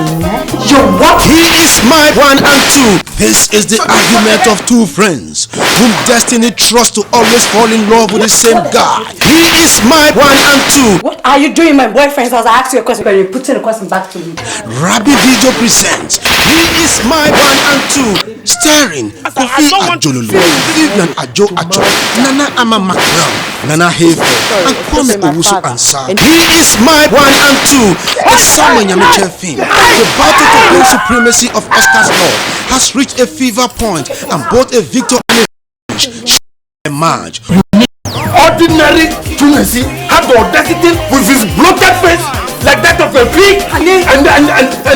You what? He is my one and two. This is the argument of two friends whom destiny trusts to always fall in love with the same guy. He is my one and two. What are you doing, my boyfriend? As I asked you a question, but you're putting the question back to me. Rabbi Video presents He is my one and two. Starring Kofi Ajololo, Vivian Ajo Acho, Nana Ama McBrown, Nana Hefe, and Kwame Owusu Ansah. He is my one and two. A Samuel Nyamiche film. The battle to gain supremacy of Oscar's law has reached a fever point, and both a victor and a emerge. Ordinary truancy had the audacity with his bloated face like that of a pig and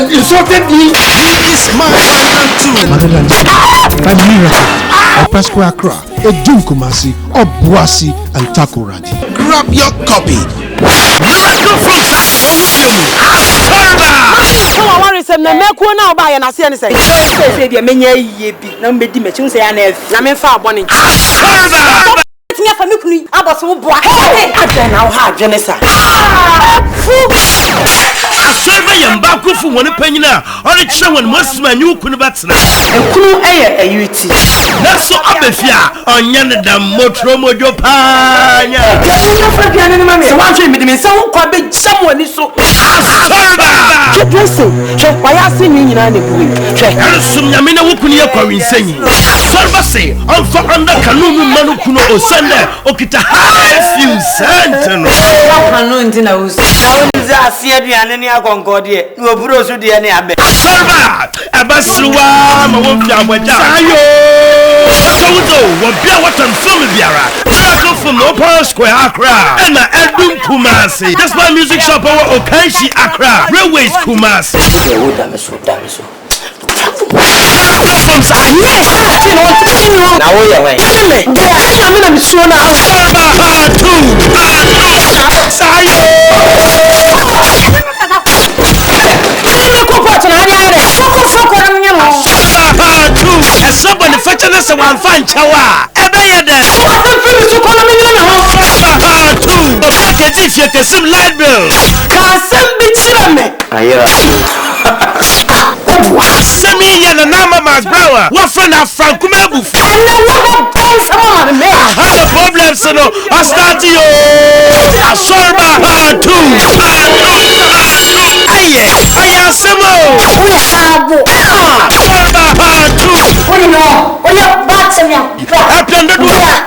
insulted me. He is my one and two. Pasco Accra, Kumasi, Obuasi, and Takoradi. Grab your copy. Miracle from ASOREBA. ASOREBA yambaku fu woni panyina ori kire woni mosuma nyu kunu batsena Ekunu eye ayuti. Naso abefia onya ne dam motro mojo panya. Se wanche mi de se kwa be jam woni so. ASOREBA. Che kwa ya se ni nyina ne buwe. Che. Ansum nyame na wukunu ye kwa winsanyi. ASOREBA se onfa anda kanunu manu kuno osande okita hafi senteno. Kanu ndina usu. ASOREBA abasruwa ma wo bia boda ayo so wo bia watam from biara miracle from Open Square Accra and ADOM Kumasi. That's my music shop our Okanshi Accra Railways Kumasi. Somebody fetching us one fine chawa. If you can some light bill, send me a number, my brother. What friend of Frank Kumebu? I had a problem, so I started you. ASOREBA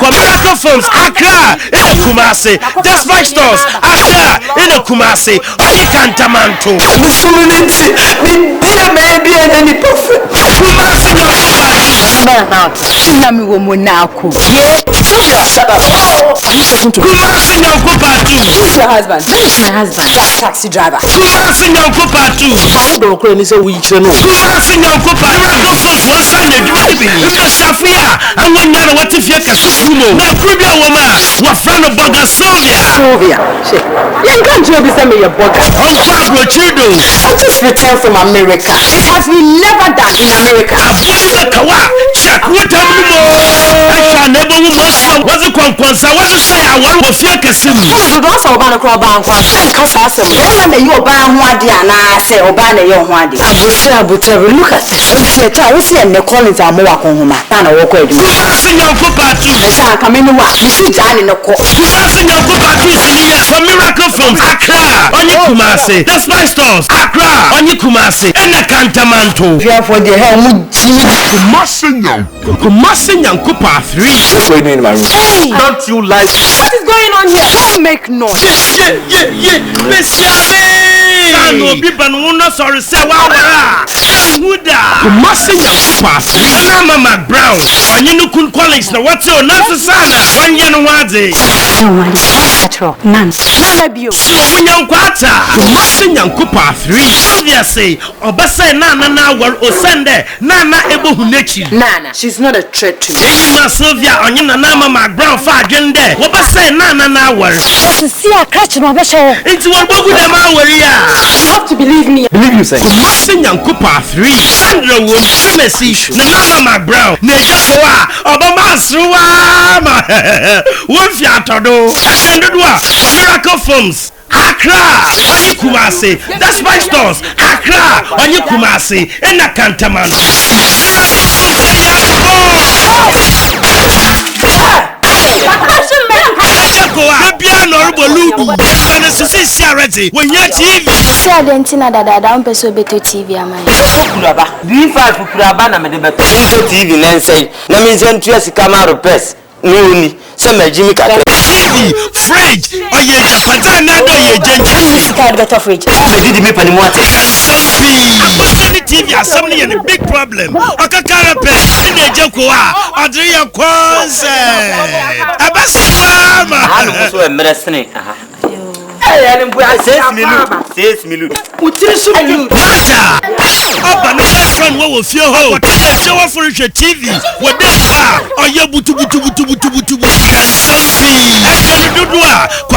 Miracle Films Accra in the Kumasi. Despite stores Accra in the Kumasi. Only Cantamanto. Maybe any prophet. Kumasi Who's your husband? That is my husband. Taxi driver. Kumasi Nyankopatu. Don't call me so weak. Kumasi Nyankopatu. Miracle Films one Sunday. Safia, and when you're what if you're Kasumo, no Caribbean woman, what friend of Boga Sylvia. You can't be sending your burger. On Fabro Trudeau. I just returned from America. It has been never done in America. Check what I'm I can never was a conquest. I want to say I want to feel Cassini. I was about to call bank one. Because I said, you ban one day and I say, Obana, your one day. Look at this. I was here and the Collins are more home. I walk away. You see, Johnny, no call. From Miracle Films Accra, on your Kumasi. That's my stores. Accra, on your Kumasi, and the Cantamanto. Yeah, for the hell, Kumasi Nyankupa 3. What's going on in my room? Hey! Don't you like? What is going on here? Don't make noise. Yeah. Monsieur no biban wona sorry say wa Huda. Kumasi Nyankupa 3. Mama McBrown. Onye no kun college na what you nanso sana. Onye no wade. Natural. Nance. Bio. Nyankwata. Kumasi Nyankupa 3. Obviously, obasa na war osende na ebo hunechi. Nana, she's not a threat to me. Sylvia onye na Mama McBrown fa adwende. Obasa na war. See a catch no be show. It's one bogu dem awori ya. You have to believe me. Believe you say. Kumasi Nyankupa 3. Sandra wo semesi na Mama McBrown. Na ejapoa obama asruwa ma. Wonfi atodo. Asendodwa Miracle Films Accra, only Kumasi. That's my stores. Accra onye Kumasi ena Kantaman when you TV. See, I didn't know that I don't pursue better TV. Am I? B5 Kurabana Medebet TV Nancy. Namizan Tracy Camaro Press. No, some Jimmy Cat. TV, fridge, or ye Japan, no, ye gentleman. Can't get off fridge. I didn't make any more. Something TV has something in a big problem. Okakara Press, in the Jokoa, Adria Kwanze. Abasama. I also a medicine. 6 million. Up and friend will feel home. Show off for TV. What this or your butu.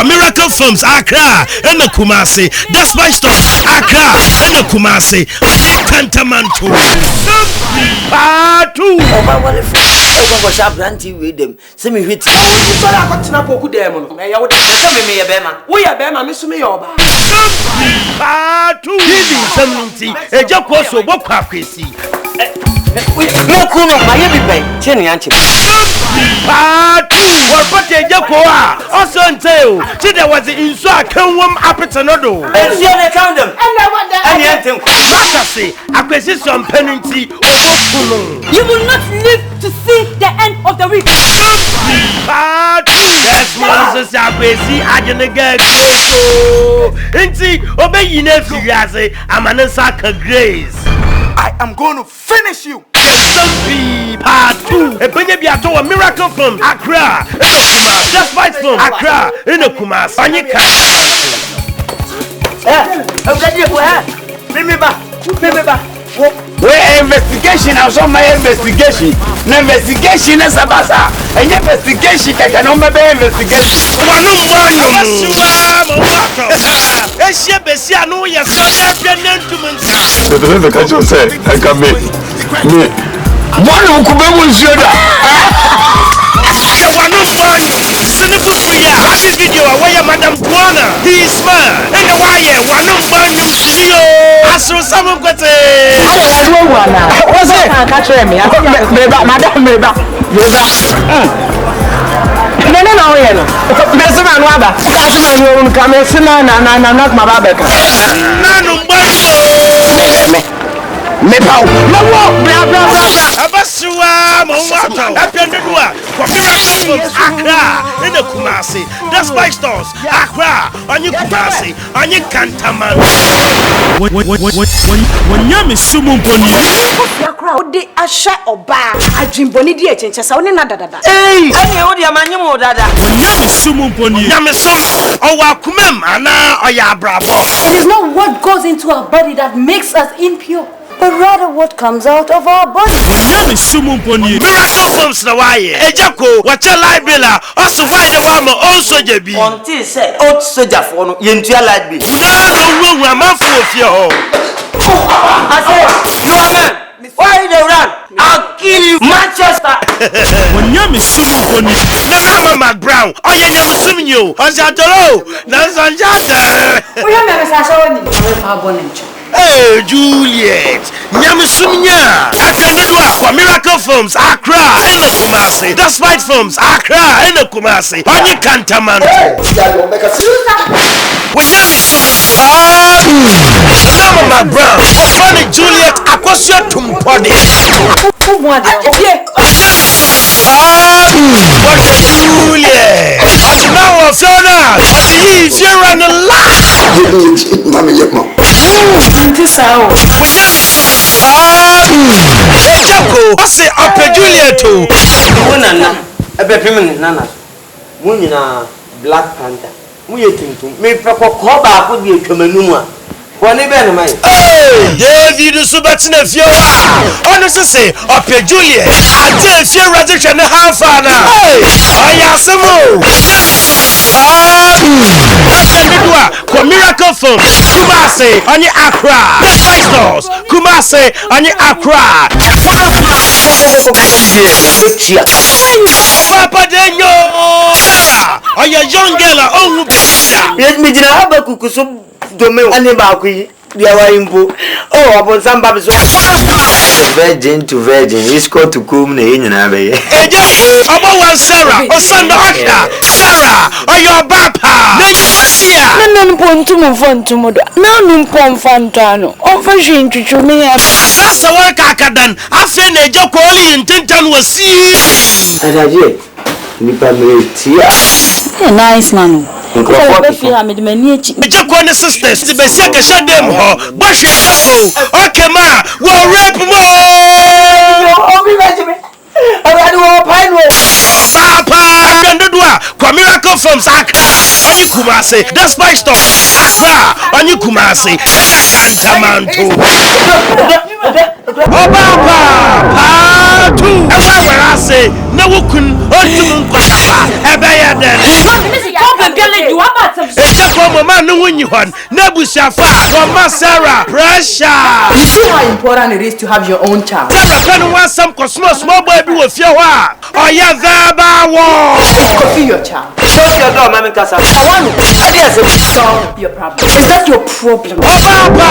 Miracle Films, Accra, and the Kumasi. That's my store, Accra, and the Kumasi. Cantamanto. Two. Was up ranting with them. Send me hit. We are Bema, Miss Mayoba. Two. Something. A joke was a book crazy. No, Kuno, my every Jenny Anchi. What put a Jokoa? Also, until there was the inside can warm up at another. And see, they count them. And anything. Say, acquisition penalty. You will not live to see the end of the week. That's Moses Abesi, Ajanega Koko. And see, obey you never say, I'm an Osaka Grace. I am going to finish you. Part 2. A Benyabiato, a miracle from Accra, in a Kumas. Just fight from Accra, in a Kumas. Panika. Remember. Where investigation? I saw my investigation. No investigation is a basa. An investigation can only be investigation. One happy video where Madam Guana, he is man, and the wire, one of Banyum Studio. I saw someone got a What's it? I can't catch me. Madam, no. There's a man, Waba. That's a man who come and sit down and knock my back. Nepal. Abasua, Mowato, Apendua, Miracle Accra, in the Kumasi, that's my stores, Accra, on your Kumasi, on your Cantaman. When Yami Sumun Pony, crowd, they are shut or bad. I dream Bonnie dear changes. I only nada. Hey, I know the Amaniamo Dada. When Yami Sumun Pony, Yamisum, or Wakumem, Anna, or Yabravo. It is not what goes into our body that makes us impure, but rather what comes out of our body. Miracle Films na waye. Ejako, wacha library, also why the wama also jebi. Until say old soldier for no yentua library. No amafu ofio. I say, you are man. Why they run? I'll kill you, Manchester. When Yami Sumu Pony, Nana McBrown, oh yeah, Yami Sumu you, Ozatoro, Nanzanjata. We are never saw. Hey, Juliet, Nyamisunya, Akandua, Miracle Films, Accra, and the Kumasi, The Spite Films, Accra, and the Kumasi, on your Cantaman. When my brother, funny Juliet, Akosio Tumpodi. Who want it? Juliet, now of Fiona, he's here on the line. Mamma, Ejako, I say up Juliet too. A better Nana. Munina Black Panther. We think to me, Papa Coba could be a Kamanuma. One event, my David Subatina Fiora. Honestly, say up Juliet. I tell Fiora and a half an hour. I ask some more. Miracle Films, Kumasi, on your Accra, The Five Stars, Kumasi, on your Accra. Papa Daniel, or your young girl, oh, yes, me did have a cuckoo domain and about Dia wa impo. Oh, upon some babes. Virgin to virgin. It's called to come na nyina be ye. Obo wan Sarah, o son Asha. Sarah, or your papa. No, pontum do. No, pomfantano. O fashion to me. Sasa wa kakadan. Afi na eje ko oli intentan wasi. Adaje. Nipa metia. Nice man. Eje ko ne sisters ti be sia ka sha dem ho. Bo hwe ko. Okay ma, wo rape mo. Obi me. Awadu wo pine wo. Papa, Kandodua, Miracle from Accra, on you Kumasi, that's my stop. Accra, on you Kumasi, Kantamanto. Oh, Papa, two. And where I say, no one could Ebaya then. It's a common man, no one you want. Nebushafa, from Sarah, pressure. You see how important it is to have your own child. Sarah, can want some cosmos, small baby with your heart. Oh, yeah, there, Coffee your child. Shut your door, Mammy Casa. I want to solve your problem. Is that your problem? Oh, Papa!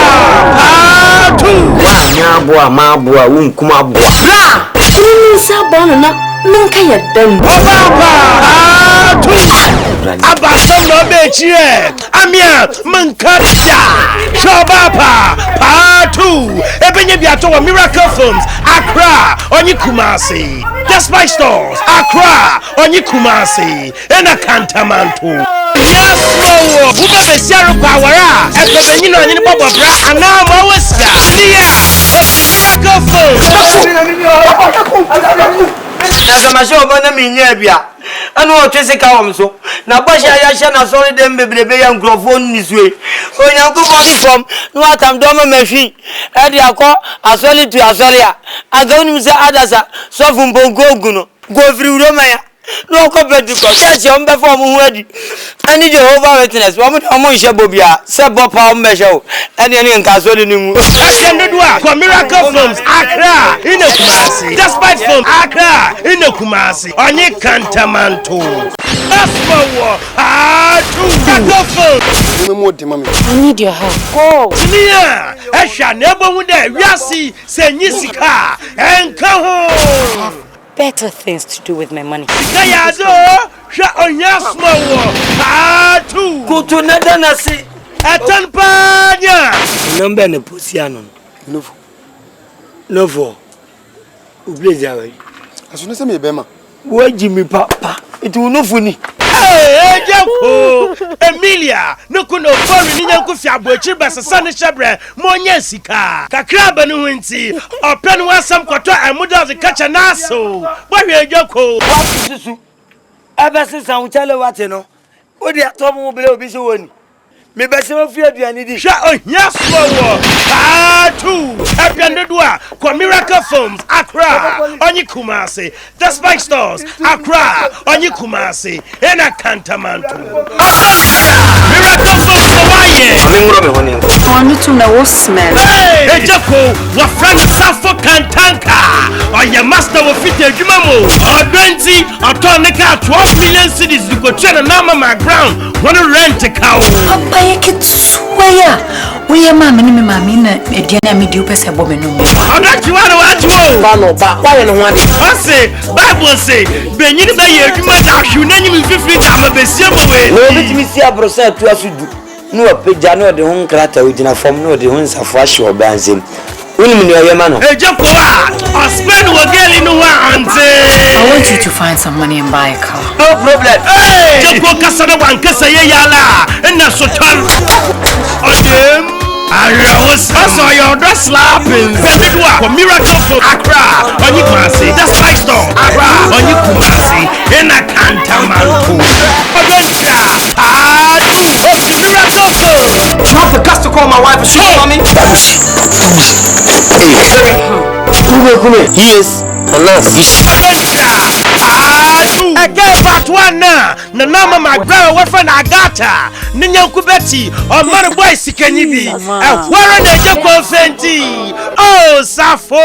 Nyabua, mabua, kumabua. Bra! You sabon na nunca ya done. Oh, Papa! Abasam no bechie. Amia, mankasha. Show Papa! Pa-2. Ebenye biato wa Miracle Films. Accra, onyi Kumasi. Despite stores, Accra, onyi Kumasi. Ena Kantamanto. Yes, no. Buba besiaro pawara. Ebenye no onyi bobo bra. Ana ma wesia. Miracle Films. Na show bana minya bia. Anu o twese ka wom so. Na bosha ya hye na sorry dem bebrebe ya microphone ni sue. Onyanko body from no atam do ma mahwi. E dia akọ asoli to asoli a. Agawni mi se adasa so fun bongo oguno. Go free uroma ya. No ko bedi ko. Ya je on be for mo hu adi. Ani Jehovah Witness. Wo mo hye bobia. Se bopa o mehye o. Ani nka asoli ni mu. Kandodua, Miracle Films, Accra, in a Kumasi. Despite Film, Accra, in a Kumasi. Onye Kantamanto. That's my war. I need your help. Go. Tia, Esha, never would Yasi, Senyisika, and Kaho. Better things to do with my money. Kayado, Sha on Yasma war. Go to Nadanasi. Atanpanya. Number ne posiano. Novo. Ublejawe. Asune se me bema. Wo Jimmy papa. It will no funny. Hey, Jako. Emilia, no kuno fori ni nyanku fi abochi besesa ne shebre monye sika. Kakra ba no hunti. Open wasam kwato amuda of kacha naso. Bohwe Jako. Susu. Abese san uchale wate no. Wo dia to mo bele obi se woni. Me be se ofi aduani di. Sha ohia sowo. Pa-2. Kandodua, Miracle Films, Accra, onyi Kumasi. Despite stores, Accra, onyi Kumasi. Ena Kantamanto. Miracle Films Hawaii. Only to know smell. Hey, Jako, wa friend Safo Kantanka. Oya master wo fit adwuma mo. Odenti, otonika 12 million cedis you go train na Mama Brown. Wanna rent a cow. Papa swear. We are mammy and mammy and Diana Medu Pessabo. I'm not you want to follow, but why don't want it? I say, Bible say, Ben you know you might have you name me 50 times a bit. No, let me see a process to us. No, a pijano, the home crater with a form, no, the ones of wash or banzim. Women, your man. Hey, Jump, I'll spend a girl in one. I want you to find some money and buy a car. No problem. Hey, Jump, Cassandra, one Cassayala, and that's so tall. I saw your dress slapping. Miracle for Accra, on you Kumasi. That's my store. Accra, on you Kumasi. In a Kantamanto. You have the guts to call my wife a sugar mommy? Yes. Again, part one now. The number my grandma was from Agata. Ninya Kubeti, or Mother Boy Sikanibi. And where are the Jacob Fenty? Oh, Safo.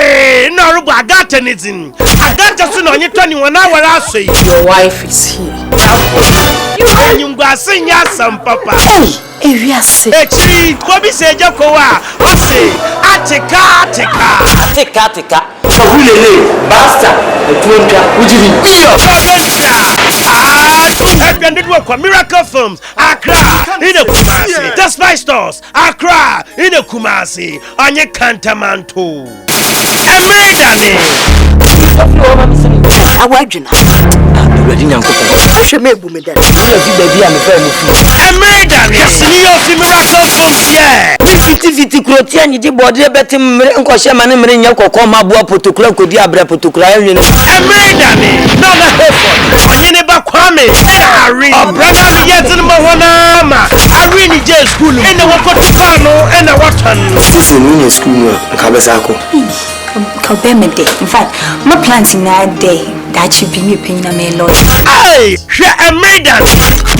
Hey, no, Agata Nizin. Agata soon on your 21 hour. Your wife is here. You go sing some papa. Hey, yes. Actually, Bobby said, Jokoa, say, Atika. Basta, would you be Miracle Films, Accra, in the Kumasi, the Spice Stores, Accra, in the Kumasi, on your Cantamanto. I want you now. Ready now, I should make women that. Baby, I'm a friend of you. American, yes, Miracle Films, yeah. Fiti kuroti anyi di body beti nko hye mane mre nya kokko ma bo protocol ko di abra protocol ayi no American no na Hereford onye ne ba kwame ari brother yet no hona ma ari ni je school ene woko no ene watan sisi ni school nka besa ko Come me day. In fact, my plans in that day that should be me paying a mail lord. Hey, she American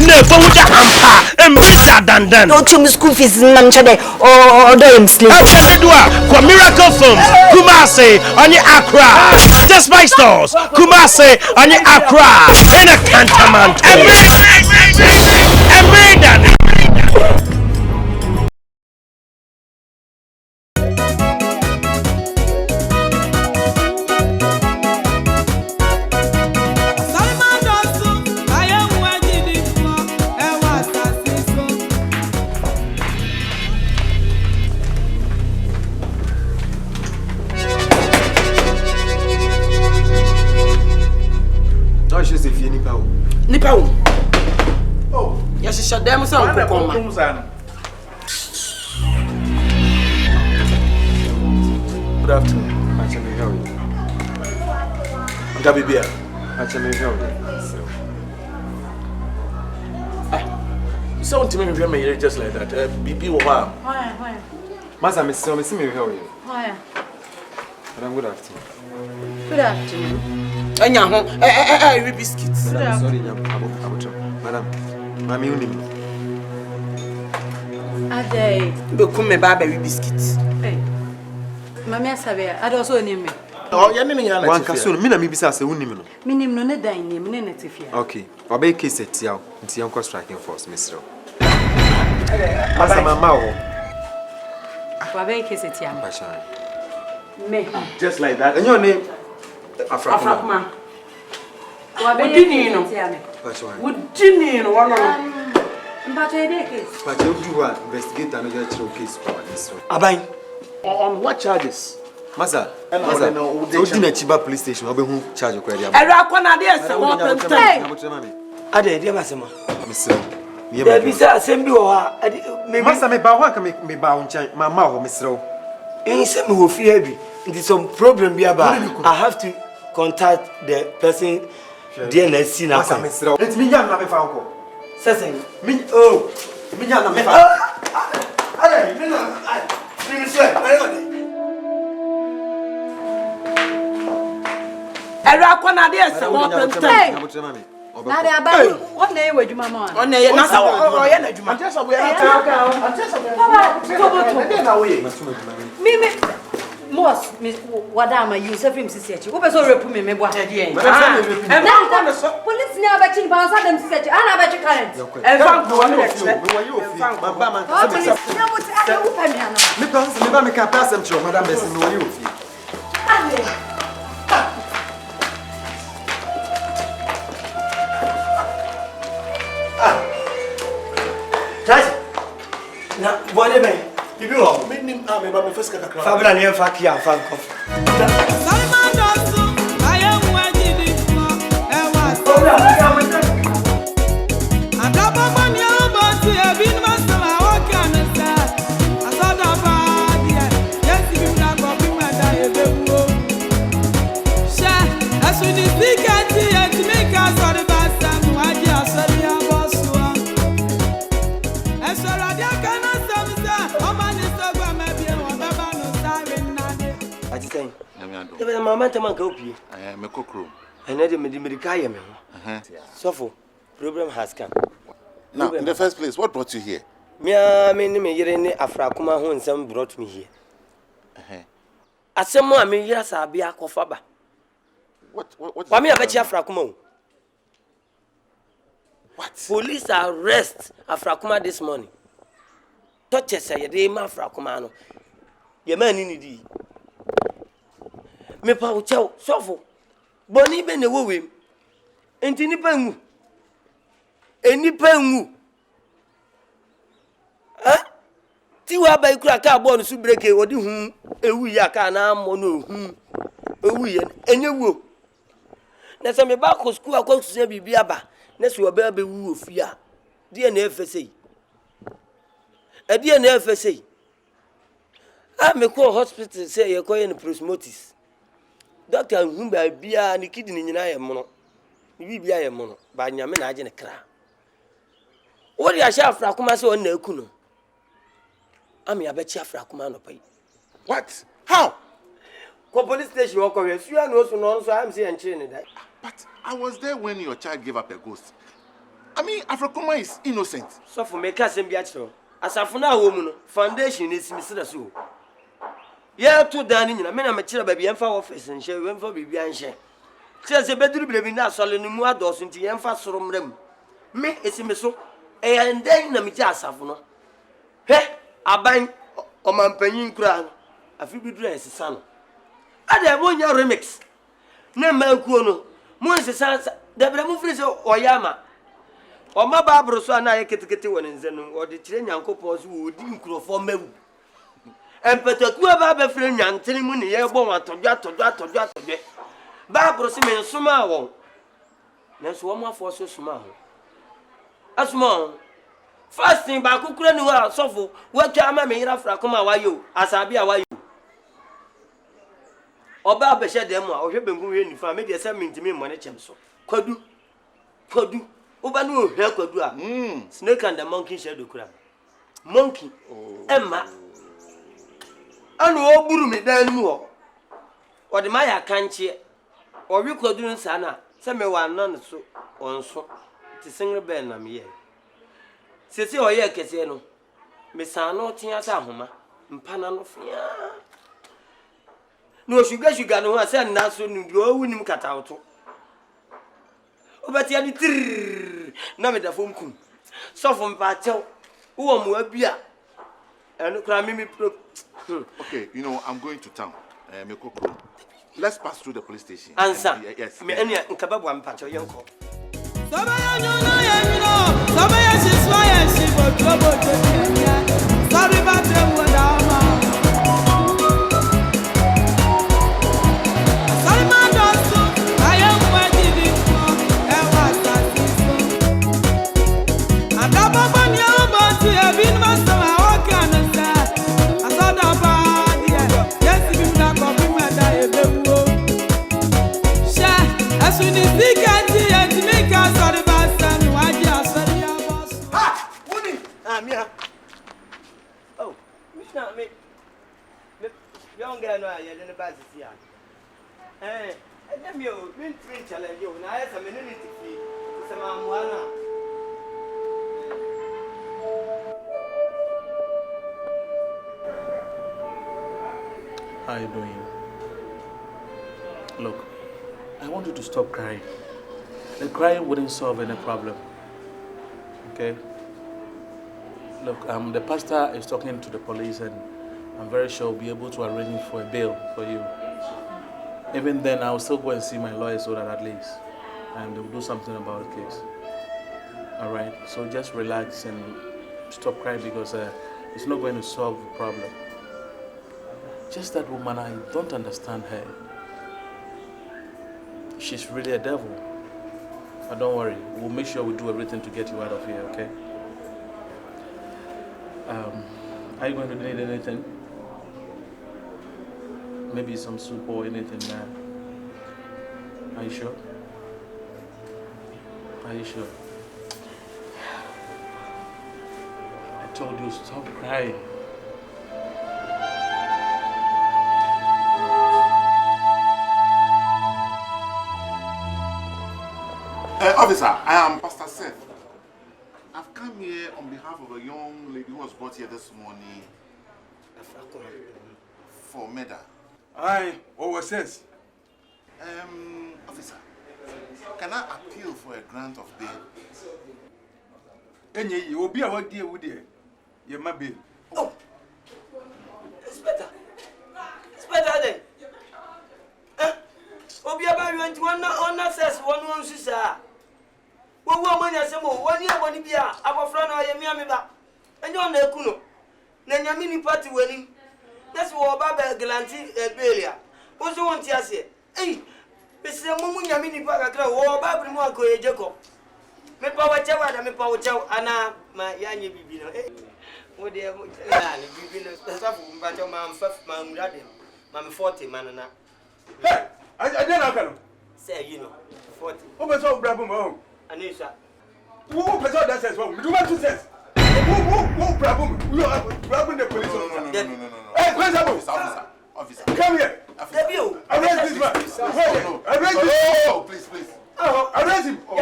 never would hamper and bisa dandan. Don't you school fees in Manchester or do him sleep? For Miracle Films, Kumasi, on your Accra, the Spice Stores, Kumasi, on your Accra, in a Cantamount. American. Oh, yes, shut them some. Good afternoon. Actually, how are you? I'm Gabby Beer. Actually, how are you? So, to me, you're just like that. BP, wow. Why? Master, Miss How are you? Why? Madam, good afternoon. Good afternoon. I biscuits. Sorry, Madam, Mammy, Ade. Become a baby biscuits. Hey, Mamma Savia, I also name me. Oh, you're naming one castle, Mina, maybe as a woman. Minim no dining, minute. Okay, I'll be kiss it, Yao, it's Uncle Striking Force, Mr. Master Mamma. Wabe kiss it, young. Me. Just like that. And your name? Afrakma. Wabe dinino. Would you need one of but you do investigate another case for this. Abang. On what charges? Maza. Chiba police station. Who charge you? Ade, dear Massima. Miss. There be assembly or Master me bawa can make me bound Mamma or Miss Row. Ain't some who fear me. It is some problem be about. I have to contact the person. DNC now. It's me, young Nabe Falco. Says me, oh, me, young Nabe Falco. What name would you, Mamma? On a Mimi. Most what am I use every society? Who was all report me, what I did. Police never change by them society. I never current. And one you know, meaning I'm a first cat. Fabra near Fakia and Fanko. The moment I go here, I am a cook room. I need a medical. So, for problem has come. Now, in the first place, what brought you here? Me, Afrakuma, who and some brought me here. asemo a me yira sa bia kofaba. What? Wami abechi Afrakuma. What? Police arrest Afrakuma this morning. Touches say dey ma Afrakuma no. Ye man ni di. Me pa uchew sofo. Boni be ne wo wem. Enti nipa ngu. Enipa ngu. Ha? Ti wa ba ikura ka bo no su breke odi hu ewu ya ka na mo no hu. Ewu ye enyewu. Na se me ba ko school akọ su bibia ba. Na se oba be wu ofia. Die na efese. Die na efese. Ah me ko hospital say ye ko ye no prosmosis. Doctor hu ba bia ni kidney nyina ye mono. Ni bibia ye mono. Ba nyame na age ne kra. What ya sha Afrakuma say on na eku no. Ami abechi Afrakuma no pay. What? How? Ko police station wo ko we su ya no so no so am say enchire ni dai. But I was there when your child gave up a ghost. I mean, Afrakuma is innocent. So for me ka sem bia chiro. Asafo na wo mu no foundation is misira so. Ya to dan ni nyina me na me kire ba bia mfa office nhye we mfa bibia nhye. Kire se beduru bilebi na asole no mu adoso nti ye mfa soro mram. Me esime so and then na me ti asafo no. He aban o mampanyin kura no. Afi biduru esesa no. Ade mo nya remix. Na ma kuo no. Mo nsesa debre mo firi se oyama. O ma ba abro so na ye ketekete won nze no. O de kire nyankopon so odi nkurofo mawu. Empetaku ba ba firi nyantene mu ne ye bo atodwa. Ba abro se me nsoma won. Na so wo mo afo so soma ho. Asuma fasting ba kukura ni wa sofo wa twa ama me yira Afrakuma wayo asabi a wayo. Oba abehye dem a ohwe bengu hwe nifa me de se mintimi mo ne chemso. Kwadu. Oba no hwe kwadu a. Snake and the monkey shadow kura. Monkey. Emma. Anu oburu me dan mu ho. Ode ma ya kanche. Owi kwadu nsa na se me wa nan so onso. Ti singre ben na me ye. Sesi oye kese no. Me sano tia sa homa. Mpana no fia. No sugar no ase na so ni do wunim katawto. Obati ani tir na me da fom kum. So fom pa chew. Wo mo abia. Enu kra me pro. Okay, you know, I'm going to town. Mekoko. Let's pass through the police station. Answer. Yes. Me enia nkababwa mpacho yenko. Sabaya nyona yemino. Sabaya siswaya sibo trobo tenya. Sorry ba temwa dama. Oh, me young girl no ya den ba sisi a. Dem yo win challenge yo na ya sa me ni tifi. Se ma muana. How are you doing? Look, I want you to stop crying. The crying wouldn't solve any problem. Okay? Look, the pastor is talking to the police and I'm very sure we'll be able to arrange for a bail for you. Even then, I'll still go and see my lawyer so that at least they'll do something about the case. All right? So just relax and stop crying because it's not going to solve the problem. Just that woman, I don't understand her. She's really a devil. But don't worry, we'll make sure we do everything to get you out of here, okay? Are you going to need anything? Maybe some soup or anything, man. Are you sure? Are you sure? I told you, stop crying. Officer, I am Pastor Seth. I've come here on behalf of a young lady who was brought here this morning for murder. Aye, what says? Officer, can I appeal for a grant of bail? And you will be a what dear would dear. You might be. Oh, it's better. It's better then. Obi about you one on says one sister. One woman has some 1 year, 1 year, our friend or Yamiba. And you're on the Kuno. Then your mini party winning. That's what Baba Galanti Belia. What's the one to say? Hey, Mr. Mumu Yamini Paka, or Babu Marco Jacob. Me power chow, me power chow, Anna, my Yanni Bibino. What dear Bibino, but your man, 5 man, Mamma 40 man. Hey, I don't know. Say, you know, 40. Who was all Brabum? Anisha. Who was all that says? What do you want to say? Who Brabum? You are Brabum the police. No. Hey, Officer. Come here. Arrest this man. Arrest this. Oh, please. Arrest him. Boss.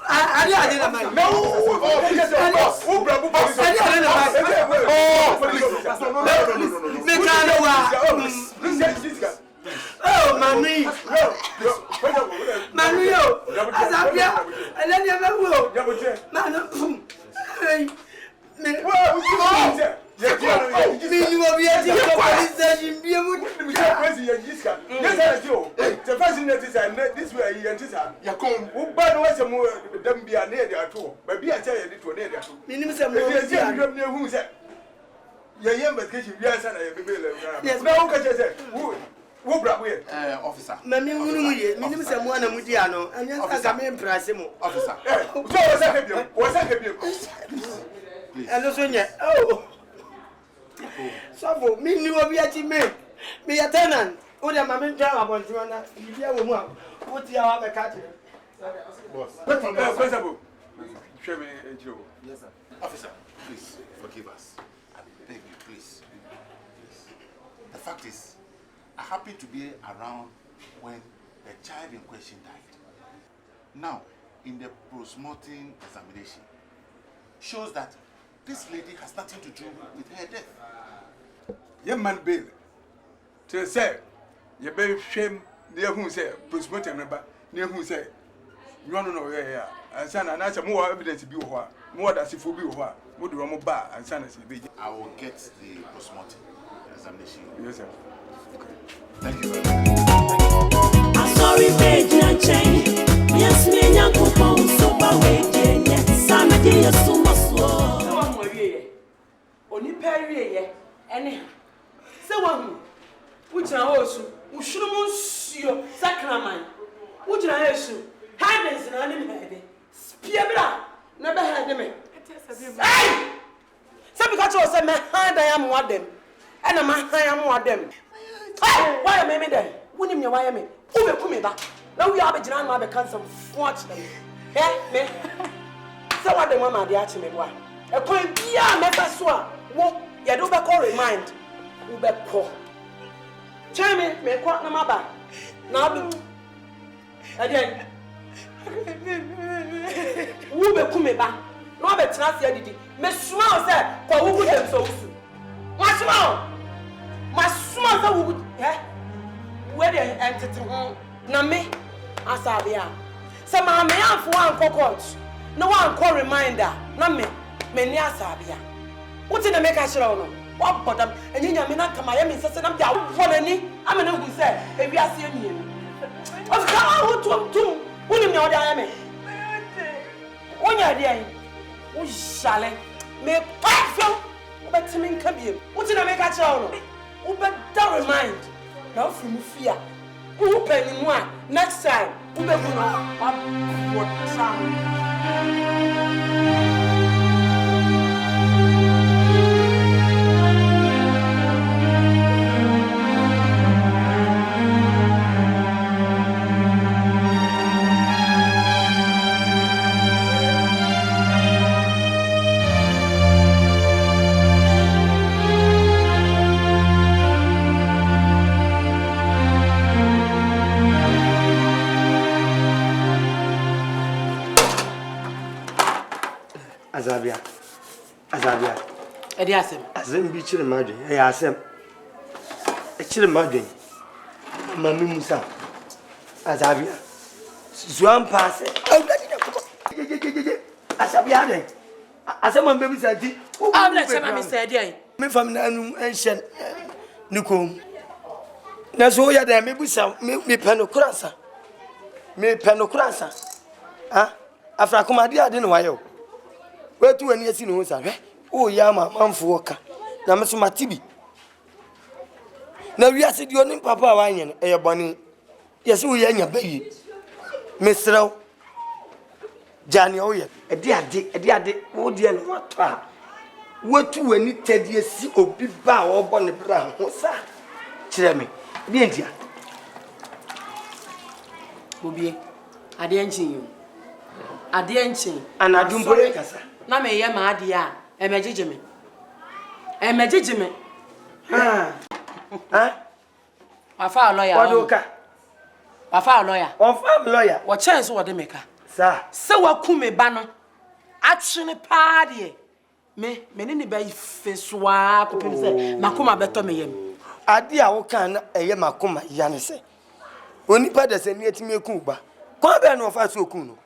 I didn't mind. No. Who Brabum police? Oh, Mammy. Mario, Azabia, and then you never will. Man, you will be a police station. Be a good president. Yes, the president is this way. You come. Who bad was a more than be a near there too. But be a child to near there too. Minimum, who said, your young vacation, yes, and I yes, but who can say, who brought with officer? Mammy, minimum someone a Mudiano, and yes, I am Prasimo. Officer, what's that? And also, oh, so for me, you will be a team, be a tenant. What am I doing about you? What you have a cat? Boss. Yes, sir. Officer, please forgive us. I beg you, please. The fact is, I happened to be around when the child in question died. Now, in the post-mortem examination, shows that this lady has nothing to do with her death. Young man, Bill, to say, you better shame near whom say, post-mortem member, near whom say, you want to know where you are. And son, and answer more evidence to be what, more than if you be what, would the Romo bar and son as be. I will get the post-mortem examination. Yes, sir. Thank you very much. I'm sorry, baby, and change. Yes, me and Uncle Paul, so by way, yes, I'm a dear, so much slow. Only Perry, anyhow. So one, which I also, who should see your sacrament. Which I also, Hardens and Anime, Spiabra, never had them. Hey! Some because you said, my hand I am one of them, and I'm one of them. Why am I there? Wouldn't you why am I? Who will come back? Now we have a general mother cancer, fortunately. Eh, me? So what the mama the archie me wa. A coin be a member swa. Wo, ya do back remind. Who back call. Tell me quite no matter. Now do. Again. Who will come back? No better not say did. Me small said, for who would them so soon? What's wrong? My small would, eh? Where they enter to home. Na me, Asabia. Some are me for one cockroach. No one call reminder. Na me near Sabia. What's in the make a show? What bottom? And you may not come. I am in such an amount of any. I'm an who said, if you are seeing you. Of how to who you know that I am. When you're there, who shall I make quite from? But to me, come here. What's in the make a show? Who but don't remind. Now from fear. Who penny one next time? Who be going on? What sound? Azabia. Edi asem. Asem bi chire madwe. Asem. Chire madwe. Mami Musa. Azabia. Zuan pass. Asabia de. Asem am baby sati. Abla chema mi say dey. Me fam na anu enhye nikom. Na so ya da me busa me penokuransa. Me penokuransa. Ah, afra komade ade no wayo. Wetu ani asi no sa hwe. O ya ma manfo woka. Na me so matibi. Na wi ase di oni papa wa anye e boni. Yesi wo ya nya bayi. Mesrew. Jani o ye. Ede ade wo de no wato a. Wetu ani tedi asi obi ba wo bo ne bra ho sa. Kire me. Bi ntia. Obi. Ade enchin you. Ade enchin. Anadum bore kasa. Na me ye ma ade a. Emejejeme. Emejejeme. Ha. Ha? Wafa lawyer. Wadoka. Wafa lawyer. Wafa lawyer. Wo chance wo de meka. Sa. Se wakume ba no. Atwene pa de. Me ni ba ifeswa ko pem se makoma beto me yem. Ade a wo kan na eye makoma ya ne se. Onipa de se ni etimi eku ba. Kwa be no fa so oku no.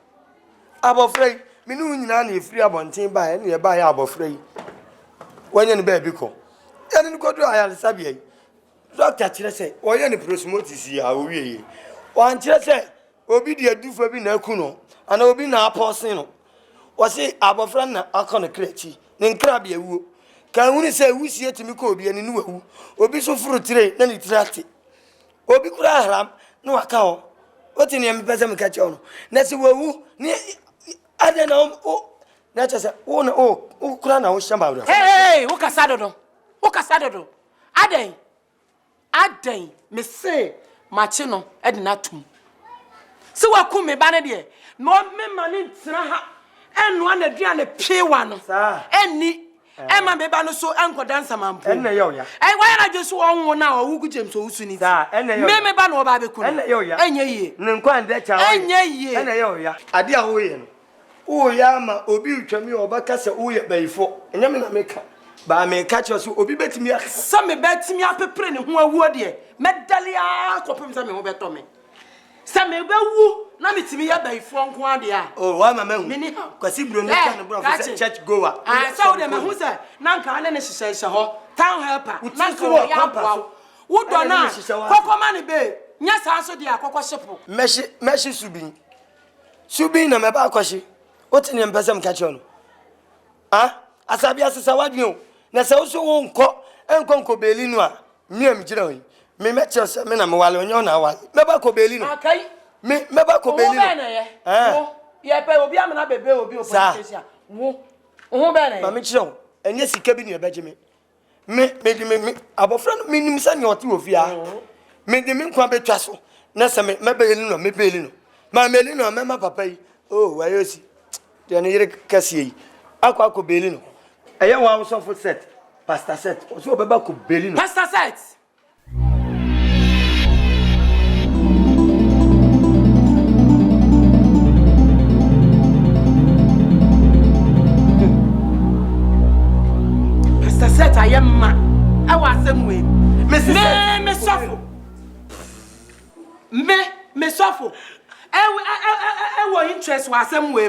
Abofrei, me nu nyina na efiri abonten ba e na e ba ya abofrei. Wanya ne ba bi ko. Ya ne ko do aya sabia. Doctor kire se, wo ye ne prosmosis ya wo wie. Wan kire se, obi de adufo bi na eku no. Ana obi na aposin no. Wo se abofra na akọ ne krechi. Ne nkra bia wuo. Kan hunu se wusi etimi ko obi ani nu wawu. Obi so furu tire na ni tirate. Obi kura haram no aka ho. Oti ne me pese me ka che ono. Na se wawu ni ade na o na che se wo na o kura na wo shamba bra. Hey, wo kasa dodo. Wo kasa dodo. Aden me se machi no e de na tum. Se waku me ba ne de no me mane ntira ha. Enu anaduane piewa no. Sa. Eni Emma me ba no so enko dansa mampo. Enne yo ya. Why na just won na o wugu James o usu ni. Sa, enne yo. Me ba no ba be ku. Enne yo ya. Enye ye. Ne nkwa nde cha. Enye ye. Enne yo ya. Ade a wo ye no. O ya ma obi utwami obaka se wo ye bayifo. Enye me na meka. Ba me ka che so obi betimi a. Sa me betimi apepre ne ho awuo de. Medalia kopem sa me ho beto me. Sa me be wu na mitimi ya bayifo nko ade a. Oh, wa mama hu. Kwasi bro no kan bro for church goer. Ah, so de me hu se na nka ane ne hyehyehye ho. Town helper. Na nka wo ya boa. Wo do na. Kokoma ne be. Nya sa so de akokọ shepo. Meshi subin. Subin na me ba akoshi. Oti ne mpesem ka che ono. Ah, asabi asesa wadwe o. Na se wo so wo enko beli no a. Miem gire ho. Me meche se me na me wale onyo na wale. Me ba ko beli no. Akai. Me ba ko beli no. Wo ye pe obi amena bebe obi o police station. Wo be na ye. Ma me kire o. Enye sika bi ne ebeje me. Me abofra no minim sa ne oti ofia. Me de me nkwa betwa so. Na se me beli no, me beli no. Ma meli no me ma papa yi. Oh, wayosi. De ne yire kase yi. Akwa ko beli no. Eye wa so for set. Pastor set. O so beba ko beli no. Pastor set. Set I am ma. I was some way. Me suffer. Me suffer. I want interest was some way.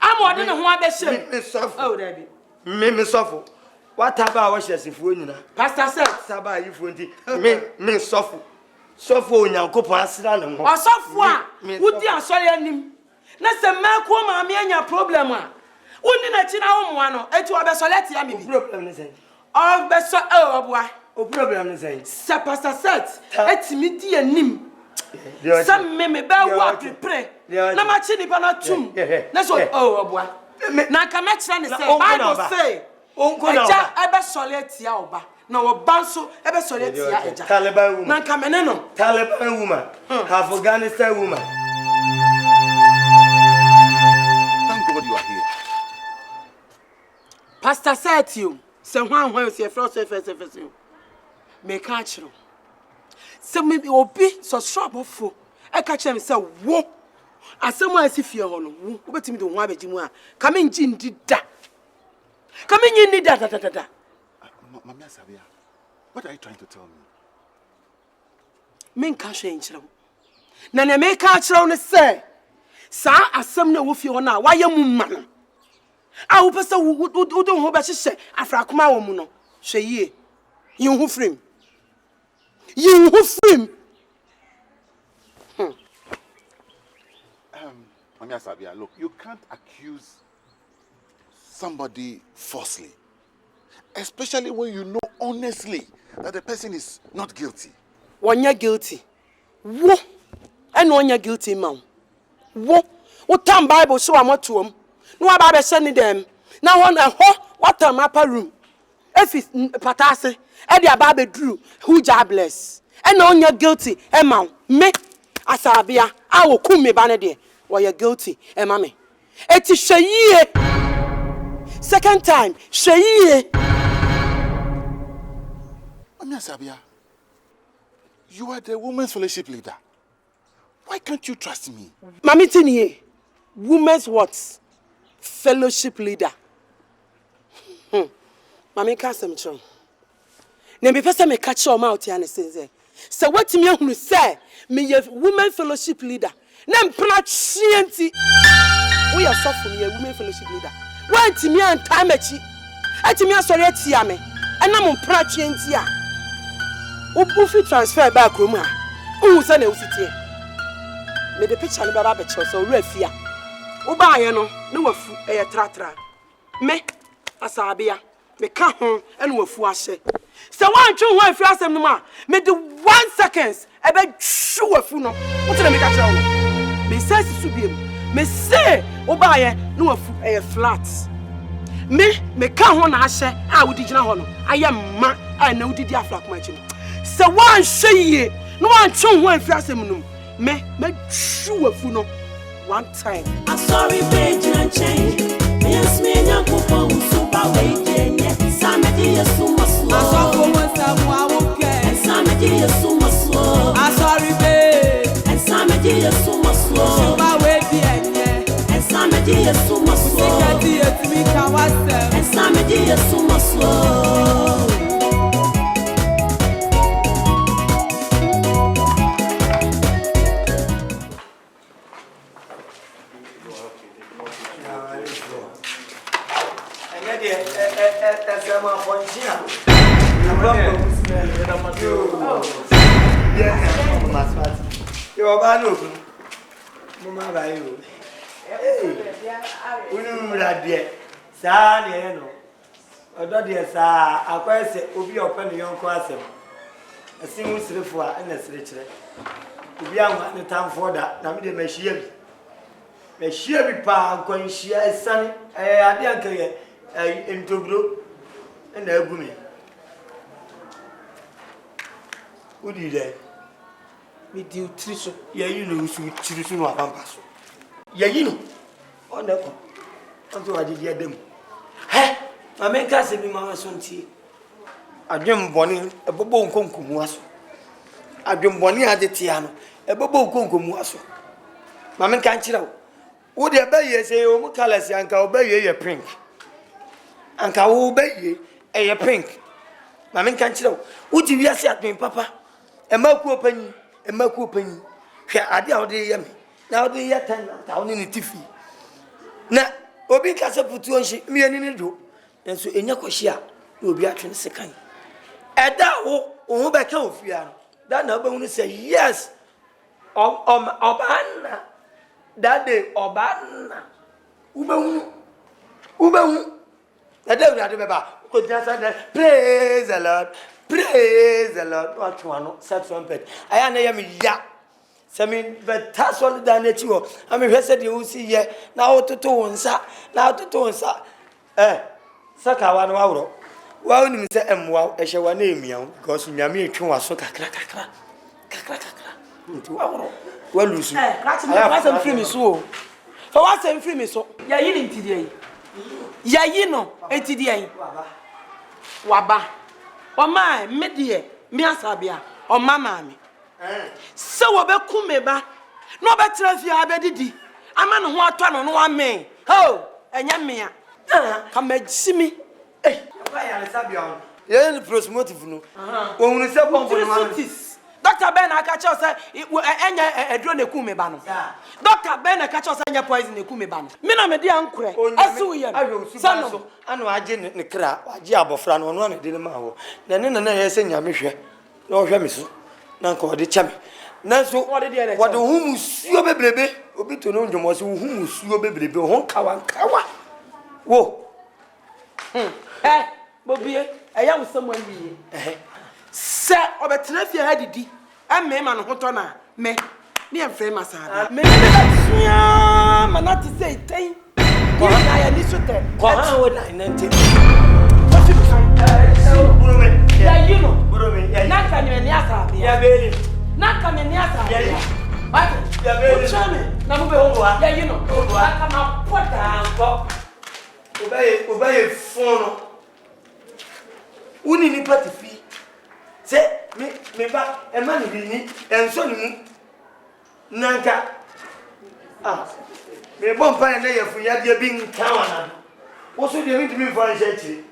I'm more than one best. Me suffer. Oh, Debbie. Me suffer. What about what she for Pastor said, Saba, you for me suffer. Suffer on your couple accident. Or software. Would you sorry him? Let's a man come and your problem. Wouldn't I tell home one or to a besoleti ami problem is oh beso oh boy o problem is sa pastor set etimidi anim some me ba wa prepare na ma chi ni ba na tum na so oh boy na ka me kira ni say Bible say eja e besoleti a oba na wo banso e besoleti a eja Taliban woman na ka me ne no Taliban woman Afghanistan woman. Thank God you are here. Pastor said you, say one when you see a first you. Make catch you. So maybe obi so trouble for. I catch him say wo. As someone as if you are on, who bet me the one bejimu a. Come in jin did that. Come in, you need that. Mami Asabia, what are you trying to tell me? Men can't change them. Nana make a children say, Sir, as some know if you are now, why you man? I hope so would don't hope as you say, Afrakuma woman. Say ye, you who frame. You who frame. Mami Asabia, look, you can't accuse somebody falsely, especially when you know honestly that the person is not guilty. When you're guilty, what? And when you're guilty, man, what time Bible show I'm what to them? No, Bible sending them now on a what time upper room. If it's patase, and your Bible drew who jobless, and on you're guilty, Emma, me Asabia, I will come me banner. Why you're guilty, mammy? It is Shaye. Second time, Shaye. Mami Asabia, you are the women's fellowship leader. Why can't you trust me? Mami Tiniye, women's what? Fellowship leader. Mami Kasemchon. Nembe pesa me catch your mouth here and say, so what me who say me a women fellowship leader. Nem prachienti. We are suffering me a women fellowship leader. Why to me and time echi? Ati me asori etia me. And I'm prachienti a. Ufi transfer back room ha. Who say na usiti. Me the picture ni baba becho so refia. Uba ye no wafu e tratra. Me Asabia me ka ho and wafu ahye. So one tru one free asem no ma me the 1 seconds e be tru wafu no. What na me ka tell no? Me say su biem. Me say uba ye no wafu e flat. Me ka ho na ahye a wodi gina ho no. Aye ma a na wodi di afla kuma chi. So one hye no one tru one free asem no. Me tru wafu no. One time. I'm sorry, page and change. Yes, me and Uncle super waiting. Samedi is so much slow. I saw someone and Samedi is so much slow. I'm sorry, babe. And Samedi is so much slow. Super waiting. And Samedi is so much slow. And Samedi is so much slow. Who did that? Me do triso. Yeah, you know, so triso no apampaso. Yeah, you know. On the come. Until I did hear them. Hey, my man can't say me, Mamma Sonti. I dream bonnie, a bobo concumuaso. I dream bonnie at the Tiano, a bobo concumuaso. My man can't chill out. Would you obey ye say, oh, Callas, and can obey ye a pink? And can obey ye a pink? My man can't chill out. Would you be at me, Papa? A milk penny, a milk penny. I did all the yummy. Now the year 10 down in the tiffy. Now, Obi Casa put you on she, me and in do. And so in your coshia, you'll be actually second. At that, oh, back off, Fiano. That number only say yes. Obana. That day, Obana. Uba. I don't remember. Could just say, praise the Lord. Praise the Lord. What one? Such trumpet. I am ya. Sami, but that's one done it you. I mean, I said you see ye now to tone, sir. Now to tone, sir. Saka one hour. Well, you say, wow, I shall name you because you are me to a soca crack. Well, Lucy, I am free, so. For what I'm free, so. Ya yin today. Ya yino, etidia. Waba. O my medie, me Asabia, o mama me. So we be kumeba. No better if you abedidi. Ama no ho atwa no no ame. Ho, enya me a. Come see me. Hey, why are you Sabian? You're the promotive no. When we say bomb Dr. Ben Akacho say a drone e kume ba no. Dr. Ben Akacho say nya poison e kume ba no. Me na me di ankure. Asu ye. Sano anu age ne kra, age abofra no no na de ma ho. Na ne na ye se nya me hwe. Na o hwe me so. Na nko de chame. Na so what the humusuo bebrebe. Obi to no ndwomo so humusuo bebrebe ho kawa. Wo. Bobie, eya wo someone bi. Se obetena fie ha didi. Emme ma no hoto na me em frame asada. Me tia manati say ten. Ko na ya ni sote. Ko ha wo 90. What you find? Yeah, you know. Yeah, na ka ni asa. Yeah, baby. Na ka ni asa. Yeah. What? Yeah, baby. Na mo be ho. Yeah, you know. Aka na pota anko. Obaye phone. Uni ni party fi. Se me ba e ma ni ni enso ni mu. Nanka. Me bon pa na ye fu ya de bi nkan wana. Wo so de mi di mi fa nse chi.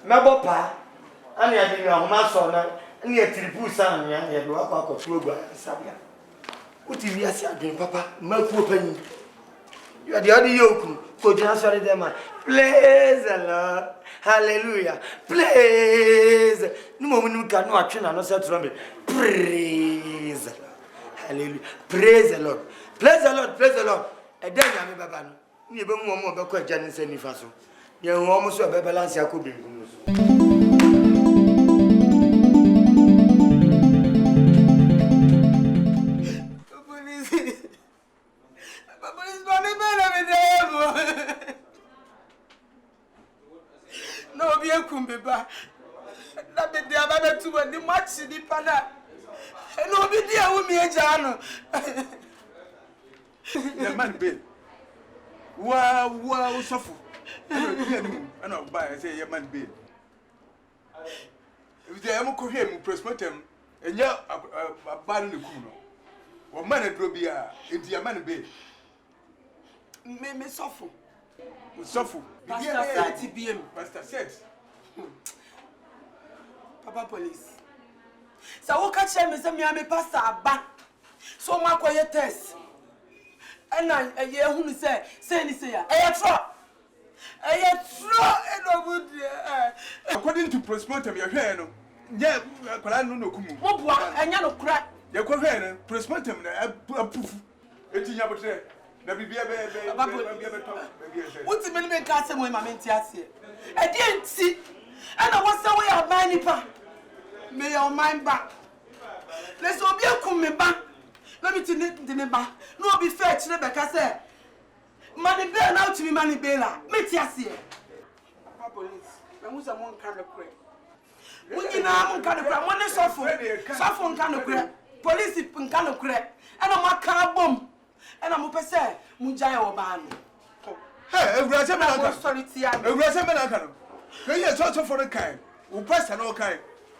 Me bo pa. Ani ya de mi ahoma so na. Ani ya tripu san ya ye do akwa tuogwa sabia. Uti wi ase adwen papa, ma ku pani. You are the other yoku. So do not sorry them man. Praise the Lord. Hallelujah. Praise. No more when you can no action and no set trumpet. Praise the Lord. Hallelujah. Praise the Lord. Praise the Lord. Praise the Lord. And then you baba no. You be mo mo be ko agya nse nifa so. Ye ho mo so be balance yakobi nkum so. No be kumbeba. Na be dia ba be tu ni match ni pana. No be dia wo mi eja no. Yeah, man, babe. Wow, suffer. I know, I say, yeah, man, babe. If they am him, press my term, and yeah, a bad in the kuno. Or man, it will be a man, babe. Me suffer. Suffer. Pastor said TBM. Pastor said. Papa police. So what catch him is me pastor aba. So ma quiet test. And I hear who say ni say ya. According to postmortem, you're here, no. Yeah, I no kumu. Mobwa, and ya no crack. You're here, postmortem, a proof. It's in your day. What's the minimum castle when my mentia here? I didn't see. And I was away of my nipa. May your mind back. Let's all be a come back. Let me tell the member. No be fair to the back. I said, money bail out to me, money bailer. Metias here. Papa police. And who's someone kind of crack? When you know, kind of crack. One is suffer kind of crack. Police kind of crack. And I'm a car bomb. And I'm up say, Mujaya Oban. Hey, we are saying, we are for the kind. We press and all kind.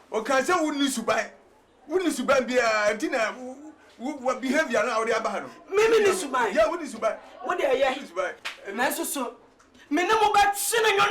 Or can say, wouldn't you buy? Wouldn't you buy dinner? What behavior now? The Abahano. Maybe this buy. Yeah, what is you buy? What do you buy? And that's so. Minimum back sinning. No.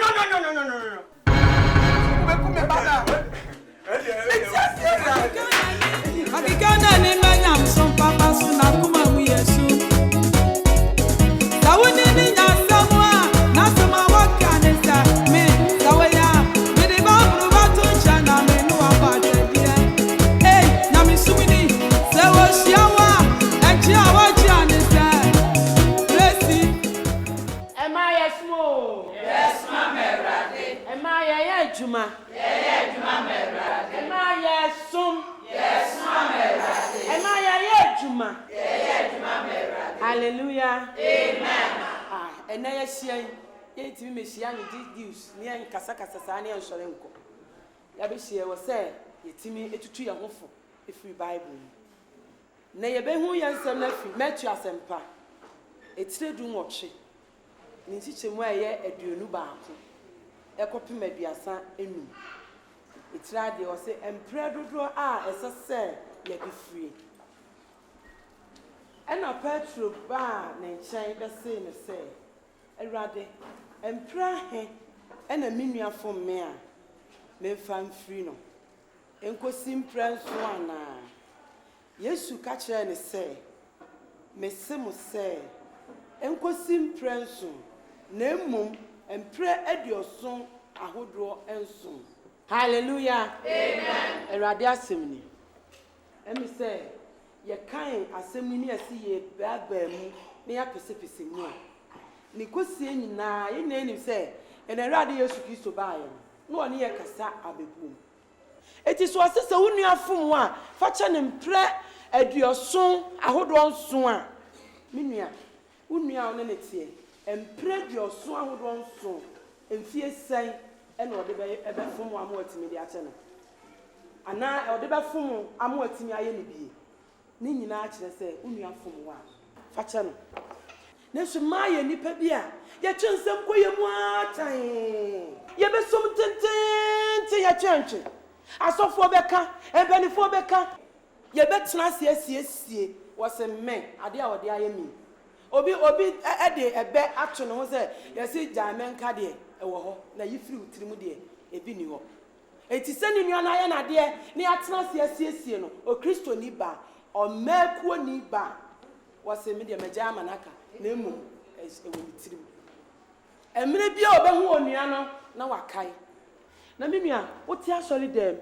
Juma. Yeah, Juma Merade. Am I sum? Yes, Merade. Am I Juma? Yeah, Juma Merade. Hallelujah. Amen. And I see ye to me Messiah deduce near Casacasa Sani and Shorenko. Yabishia was said, ye to me to tree a hopeful if we Bible. Nay, be who yan some nephew met you as empa. It's still doing what she. Ninsi where ye a dunuba. Ekopi mediasa enu itira de o se empre dodo a ese se ye be free ena petro ba ne nchen be se ne se awrade empre he ena minua fom me a me fan free no enkosim pranso ana Yesu ka kire ne se me se mo se enkosim pranso na emom empre adioson ahodro enso hallelujah amen erade asemni emi se ye kan asemi ni asi ye baba mu na ya pesepese mu a ni kosie nyina ye na enim se erade Yesu Kristo baaye no oni ye kasa abebu eti so asese wonu afom a fa cha ne mpre adioson ahodro nso a menua wonu a one ne tie mpre adioson ahodro nso emfie sen ena ode be fom amu atimi de ache no ana ode be fom amu atimi aye ne bie ni nyina akire se wonu afom wa fa che no ne so maye nipa bia ye twensem koyemu atan ye be som tenten ye twentwe asofo beka empanifo beka ye betena sie wose men ade a ode aye mi obi ede ebe ato no ho se ye si jamen ka de ewo ho na yifiri utirimu de ebi ni ho eti se ni nua na aye na de ni atena sie no o Kristo ni ba o mekuo ni ba wose me de meja manaka na emu ewo utirimu emre bia obehu onua no na wakai na menua wote asori dem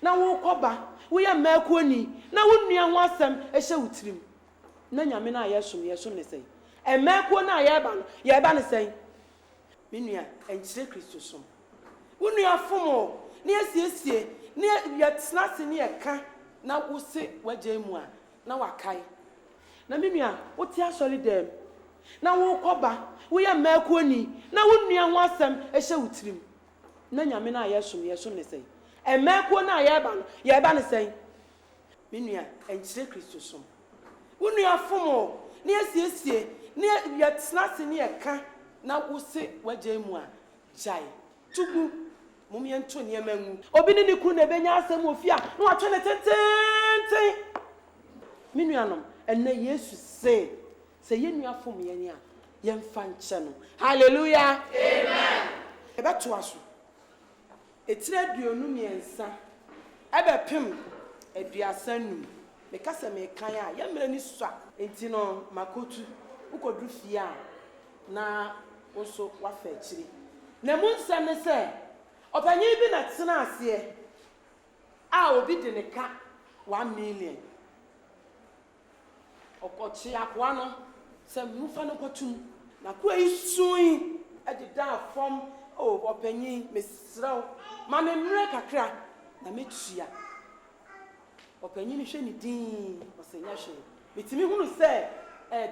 na wo koba wo ya mekuo ni na wo nua ho asem ehye utirim na nyame na yesom ne sei emekuo na ye ba ne sei menua enchire Kristo som wo nua fomo ne asiesie ne ye tnase ne ye ka na wo se waje mu a na wakai na menua wote asori dem na wo koba wo ya mekuo ni na wo nua ho asem ehye utirim na nyame na yesom ne sei emekuo na ye ba ne sei menua enchire Kristo som wo nua fomo ne asiesie ne ye tnase ne ye ka na wo se waje mu a jai tugu mumye nto ne mangu obi ne ku na benya asem ofia na wa twene tenten menua nom enne Yesu se ye nua fom ye ni a ye mfa nche no hallelujah amen ebe to aso etire duonu miensa ebe pem aduasanum me kasa me kan a ye mra ni sua enti no makotu ukodru fie a na oso wafa akiri na munsem ne se opanyi bi na tena ase a obi de ne ka 1 million okochi akwa no se mufa no kotum na kwa isuin adida fom o opanyi mesraw ma me mre kakra na metua opanyi ni hwe ni din osenya hwe bitimi hunu se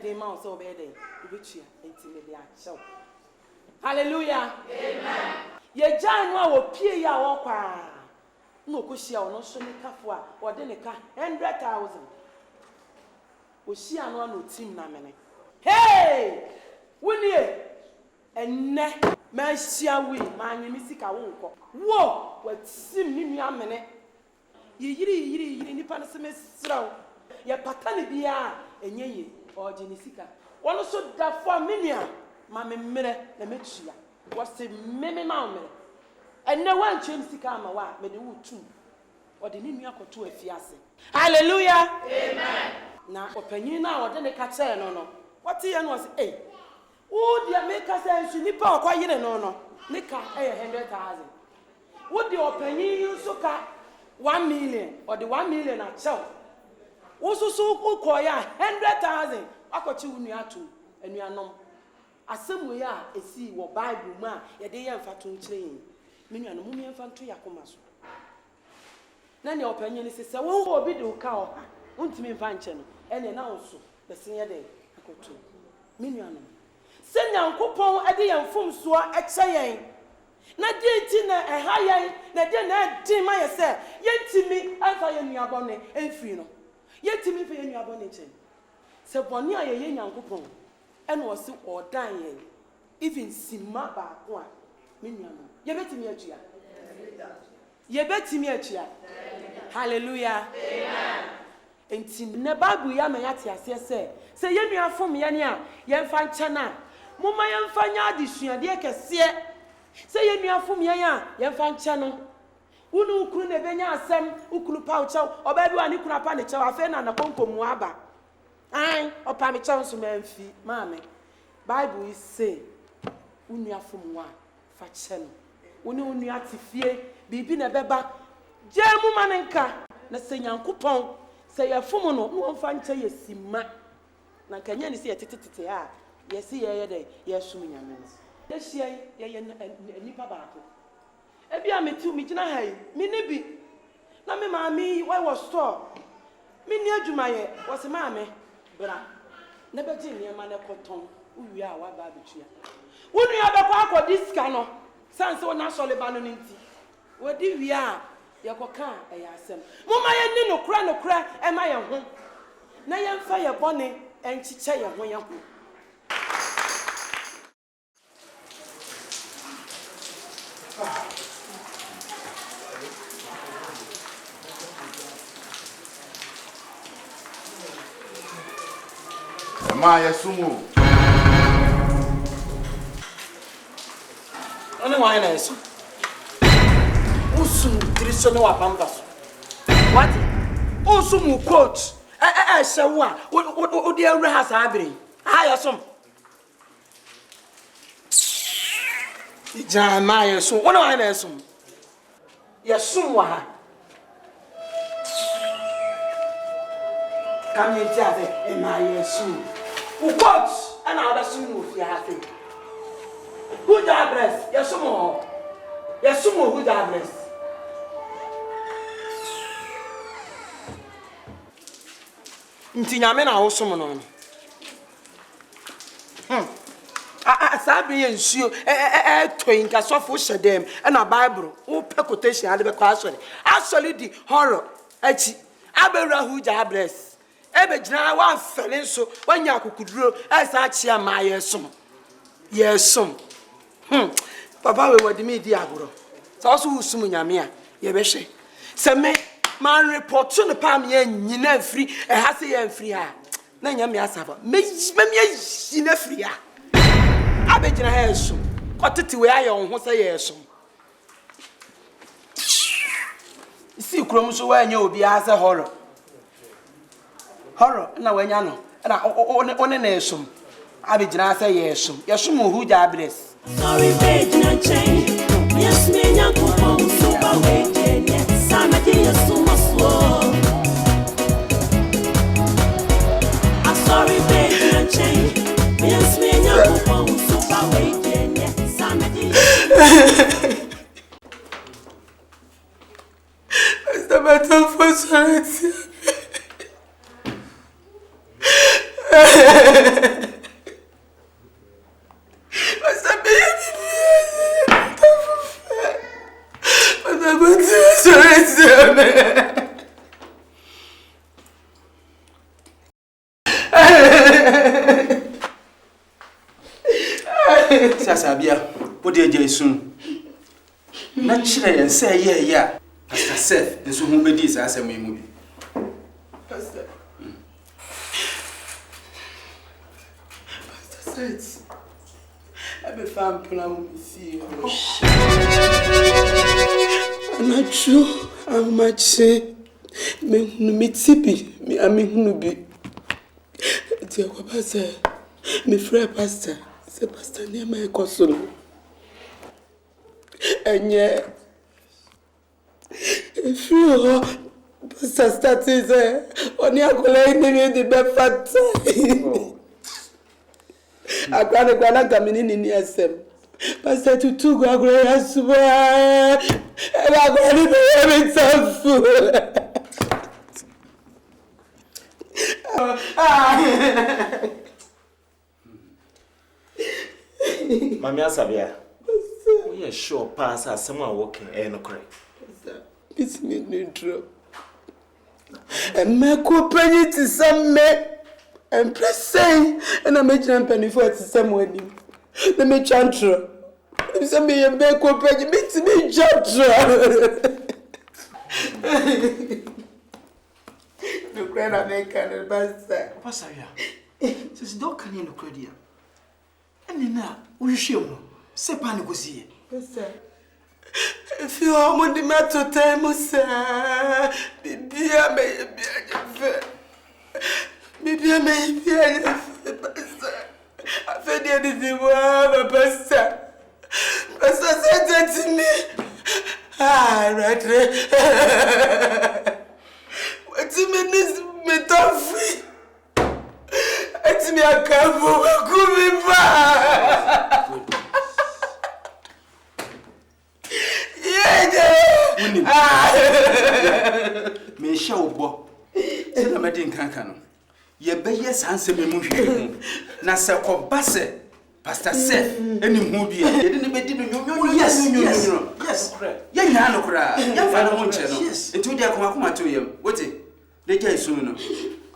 de ma o se obede obetua enti me de achew hallelujah amen ye jan no a opie ya wo kwa na okohia ono so ne kafo a ode ne ka 100,000 oshia no na otim na mene hey wunie enne ma hia wi ma anyemi sika wo nko wo watim ni nua mene yiri nipa ne se mesraw ye patane bia enye oje ni sika wono so da fo menua ma me mmere na metua wose meme ma mmere enne wan chem sika ma wa me de wutum ode ni nua koto afiase hallelujah amen na opanyin na ode ne ka che no what ye no say eh wo dia make sense nipa okwa yire no ne ka 100,000 wo dia opanyin so ka 1 million or the 1 million a chew wo so ko ya 100,000 akochi unu atu anuanom asemu ya esi wo bible ma ye de ye mfato nkire yin menuanom mu me mfanto yakoma so na ne opanyin ni se wo obi de ka o ha untimi mfa nche no ene na onso bese ye de akoto menuanom se nyankopon ade ye mfomso eche yen na de ti na eha yen na de na din ma ye se yentimi afa ye nuabone enfiri no yentimi fa ye nuabone chen se boni a ye nyankopon ene wo se odan yen even sima ba ko a menuanom ye betimi atua hallelujah amen enti ne bible ya ma yate ase se ye nuafom ye ne a ye mfa nche na moma ye mfa nya adesuade kese Say ye nua fom ye ya ye mfa nche no. Unu ukuru na benya asem, ukuru pa ucha, oba bi wa ni kuna pa ne cha afa na konkomu aba. Ai, opa me cha nso manfi, maame. Bible is say, unu afom wa fa che no. Unu atifie, bibi na beba. Je mu manenka na se Nyankopon, se ye fom no, no mfa nche ye sima. Na kanya ni se ye tete a, ye se ye de ye sum Nyame. Ye hie ye nipa baako. Ebi a metu mi gina hai mi ne bi na me maami why was store mi ni adwuma ye was maame bra na be gi niam na koton uwi a wa ba betua wonu ya be kwa akodi sika no sanse wona soleba no nti wodi wi a ye koka e ya asem moma ye ni no kra e ma ye ho na ye mfa ye bone enchiche ye ho ye ho Maya sumu. Only wine is. Usum traditional wapambaso. What? Usum coach. Shawa. What the ever has happening? I assume. Jamaya so. What wine is? Yasumwa. Come in here, in my soon. Who coach and other soon will be happy. Who that bless? Yasumo. Yasumo, who that bless? Ntinyame na awosom no. Sabi ensuo toinka sofo hyedem na Bible wo pe quotation ade be kwa asori di horror achi abewra who that bless. Ebe jina wa fele nso wanya akukuduro esa achia ma yesom papa we wadi me di agoro so so usum nyame a ye be hwe se me man report no pa me nyina free e ha se ye free ha na nyame asaba me nyina free ha abe jina ha yesom kotete we aye on ho se yesom isi krom so wa anya obi ase horror na wanya no na one na esum abigina say yesum who ja bless sorry page na change yes me Nyankopon super way jenye samedi yesum so sorry page na change yes me Nyankopon super way jenye samedi Mr. Marital for sorry Sasabia, what did you soon? Naturally, and say, yeah, Pastor Seth, and so who be this as a movie. Pastor Seth, I'm a fan plan with you. I'm not sure how much say, me tippy, me, I mean, who be. Dear Pastor, me friend Pastor. Pastor near my cousin. And yet, if you Pastor started there, on your colleague, the best I can't come in SM. Pastor to two great as well. And I'm going to be having some food. Mami Asabia, we are sure pass as someone walking no correct. It's me new drop. And my company to some me and press say, and I make a penny for some wedding. The me chantra. Some me and make company meets me chantra. The grand American bastard. Pasaya, since don't can you credit. And now, we show no. Say panic was here. If you are on the matter time, sir, maybe I may be a maybe I may be a I fed anything wrong, Pastor. Pastor said that to me. Ah, right. What do you mean this metaphor? It's me a couple coming back. Me show bo. Say na me din kankan no. Ye be yes answer me mu hwe. Na se ko base Pastor Seth eni hu bia. Ye de ne be di no nyonyo. Yes. Yes. Ye nya no kura. Ye fa no nche no. Enti odi akoma to yem. Wote. De jai sunu no.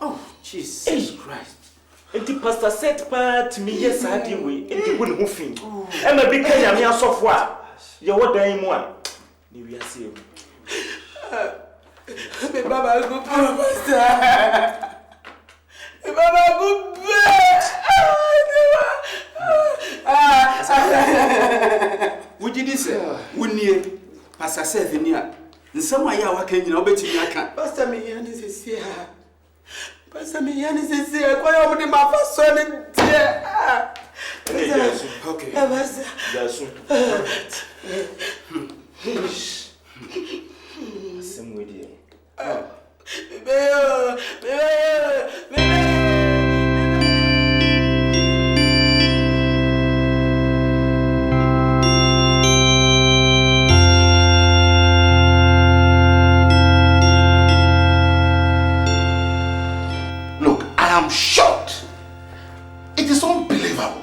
Oh, Jesus Christ. Enti Pastor Seth part me yes adi we. Enti wo ne hu fin. E ma bi kanya me asofo a. Ye wo dan mu a. Ni wi ase e. Me baba go Pastor. Baba go would you say wunnie Pastor Seth ni a nsem aye a waka nyina obetimi aka Pastor me yan is here Pastor me yan is here kwa yo de ma fa so ne tie okay yes some way there Look, I am shocked. It is unbelievable.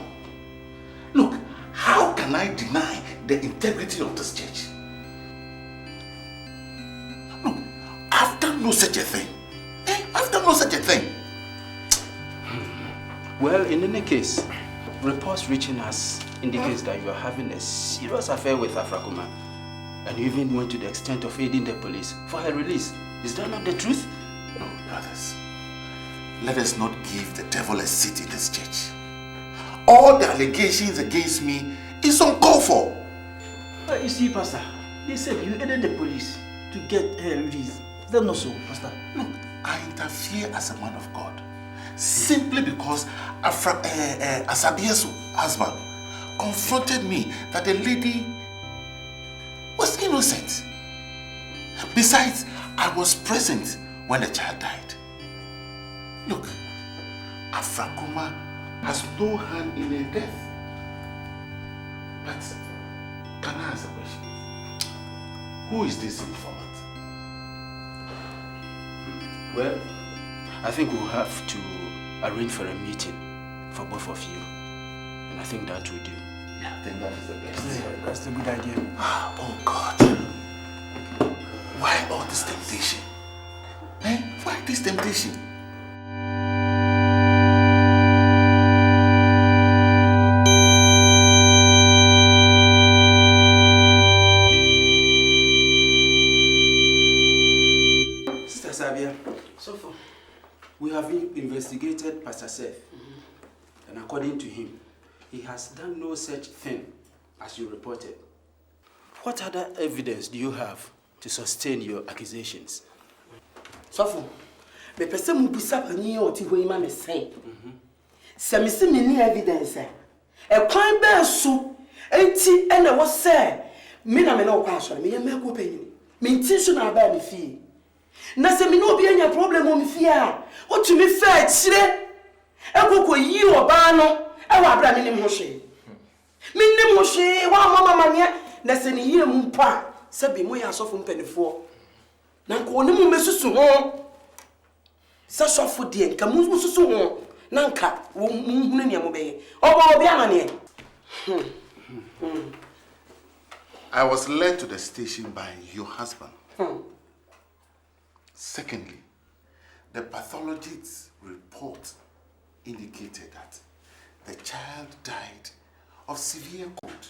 Look, how can I deny the integrity of this church? Look, I've done no such a thing. I've done no such a thing. Well, in any case, reports reaching us indicates that you are having a serious affair with Afrakuma. And you even went to the extent of aiding the police for her release. Is that not the truth? No, brothers. Let us not give the devil a seat in this church. All the allegations against me is uncalled for. But you see, Pastor, they said you aided the police to get her release. Is that not so, Pastor? Look, I interfere as a man of God simply because Asabia's husband confronted me that the lady was innocent. Besides, I was present when the child died. Look, Afrakuma has no hand in her death. But can I ask a question? Who is this informant? Well, I think we'll have to arrange for a meeting for both of you. And I think that will do. Yeah, I think that is the best. Yeah, that's a good idea. Oh God. Why all this temptation? Why this temptation? Sister Sabia, so far, we have investigated Pastor Seth. And according to him, he has done no such thing as you reported. What other evidence do you have to sustain your accusations? Sofo, me pese mu bisa pani o ti hoima me sen. Se me se me ni evidence e kwan be so enti e na wo se me na me na kwa so me ye me ko panyin. Me nti so na ba me fie. Na se me no obi anya problem o me fie a, o tu me fa kire. E kokko yi oba no, e wa bra me nim ho hwe. Me nim ho hwe wa mama manye na se ni yire mu pa, se bi mo ya sofo mpanifo. Na nko oni mu mesusu ho. Se sofo de nka mu mesusu ho. Na nka wo hunu ne mo beye. Oba obi amane. I was led to the station by your husband. Secondly, the pathologist's report indicated that the child died of severe cold.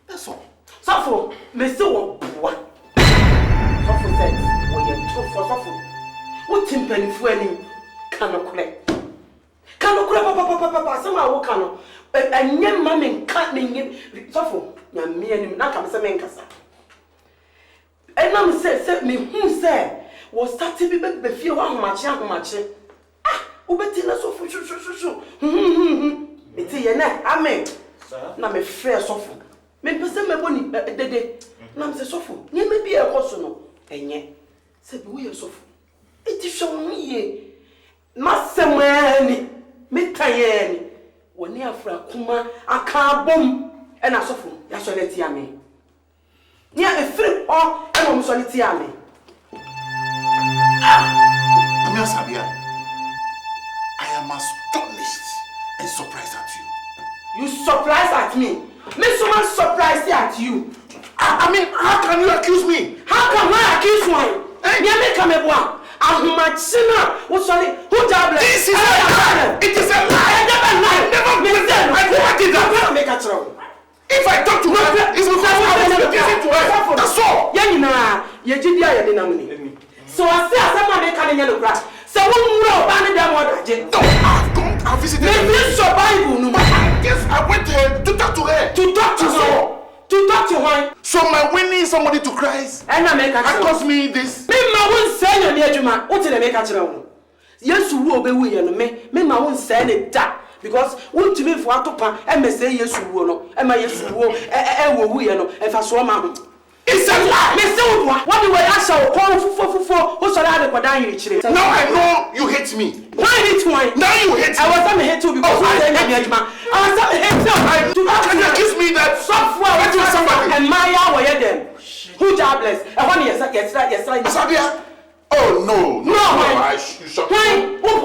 That's all. Sofo, me se wo boa. Sofo said, "Wo ye to for sofo. Wo timpanifo anim kanokure. Kanokure papa sama wo kano. Enye ma me nka me nye sofo. nyame anim na ka me se me nkasa enam se me hu se wo start bi be fie wa ahomache ah ubeti na so fu shu eti ye na amen na me frɛ sɔfo me pese me boni dede na me se sɔfo nye me bi e koso no enye se bi wo ye sɔfo eti hwe ye masemani me tayeni woni afra kuma aka bom e na sɔfo ya so leti ame ni a efiri o e mo so leti ame Amia Sabia, I am astonished and surprised at you. You surprised at me? Me so much surprised at you. I mean, how can you accuse me? How can I accuse one? You make me one. Ahumachina, who sorry, who double? This is a lie. It is a lie. I never lie. Never been there. I never did that. Make a trouble. If I talk to her, it's because I want to listen to her. That's all. Yanina, Yejidia Yadinamini. So I say, someone make a yellow grass. So one more banner than what I did. No, I've visited her. Maybe survival. Yes, I went there to talk to her. To talk to her. To talk to her. So my winning somebody to Christ. And I make a cost me this. Me ma won't say your dear Juma. What did I make a trouble? Yes, you will be we and me ma won't say it that. Because what to me for Atopa, and me say yes, you will know, and my yes, you will, and we know, if I saw my. It's a lie! Mr. What do I shall call for who shall I have a now I know you hate me. Why hate one? Now you hate me. I was on hate too because I hate you. I was on hate too. How can you accuse me that software went to somebody and my hour them? Who jobless? I want yes, Sabia. Oh no, you shocked me.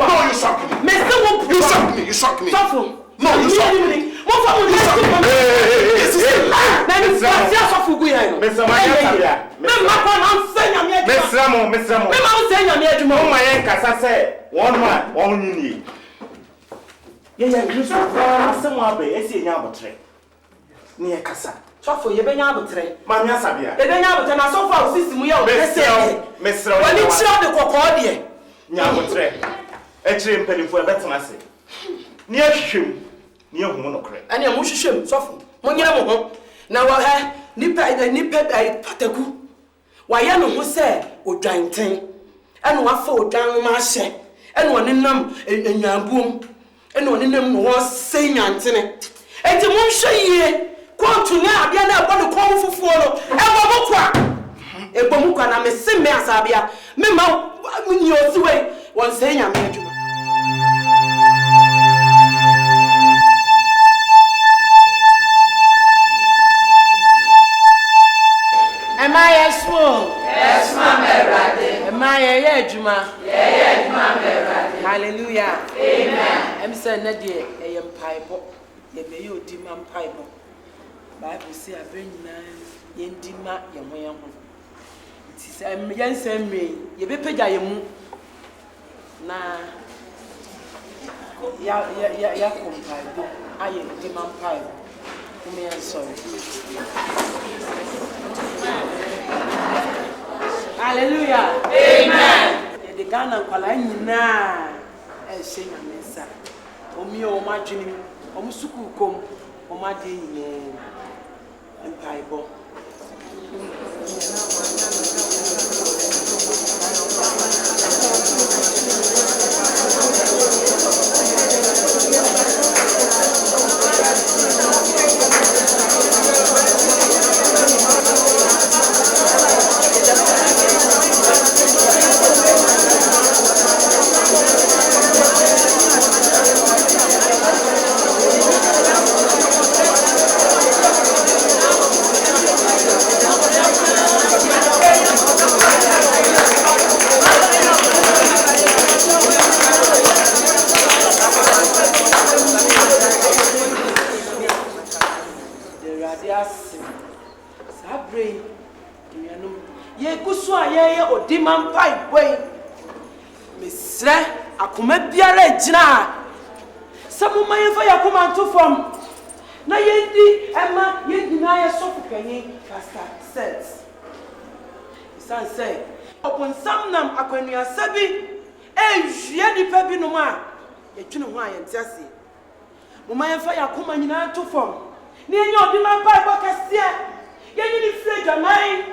No, you shocked me. You shocked me. No, you shocked me. This is a lie. Mr. Marital. One man, one union. Yes, someone be a senior betrayal. Near Cassa. So for you, Benyabutre. Mamma Sabia. The Benyabutan, so far, system we are Mr. When it's not the Cocordia. Nyabutre. A train penny for a better massy. Near him. Near Monocre. And your mushim, soften. When you know, now I have nippet a pataku. Why, you know who said, or giant thing, and what fall down my shed, and one in them in your boom, and one in them was saying, Anthony. And the moon say, quote to now, the other one to call for follow, and a bomuka, and I'm a same Sabia. Memo, when you're away, one saying, I'm here. Am I a small? Yes, ma'am. Am I a Juma? Yes, ma'am. Hallelujah. Amen. I'm saying that a young pipe, you may you demand pipe. Bible say, I bring nine, Yendima, young way. It is a young same me, you be paid a moon. Nah, ya pipe. I am demand pipe. Me, I'm sorry. Hallelujah. Amen. The Ghana Palana and sing a mesa. Omi o margin, Omusuku come, O Madin and Pibo. Demand pipe way. Miss Akuma Biara Jina. Some of my fire come on to from. Na yendi Emma deny a soft penny, Pastor says. His son said, upon some nam Aquania Sabi, Yedi Pebinoma, a Juno and Tessie. Mumaya fire come on to from. Ni enyo di man pa bo kase. Ye ni free jamai.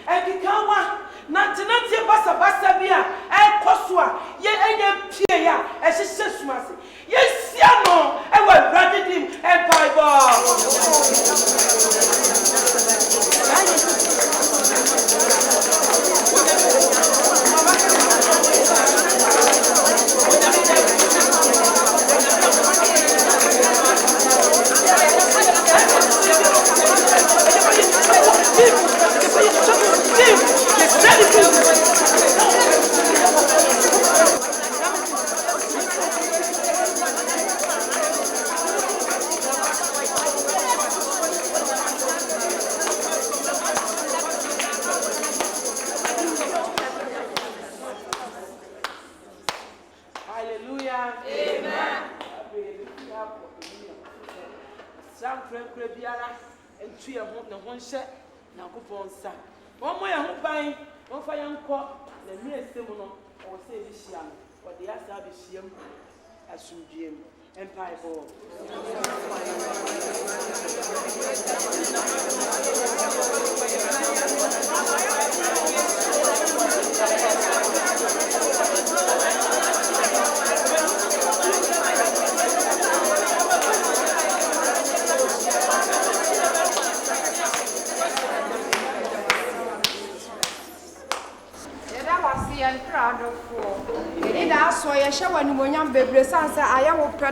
E kikawa na tenante basa bia e koso a ye enye pie ya e hihye sumase. Ye sia no e wa branded him e pa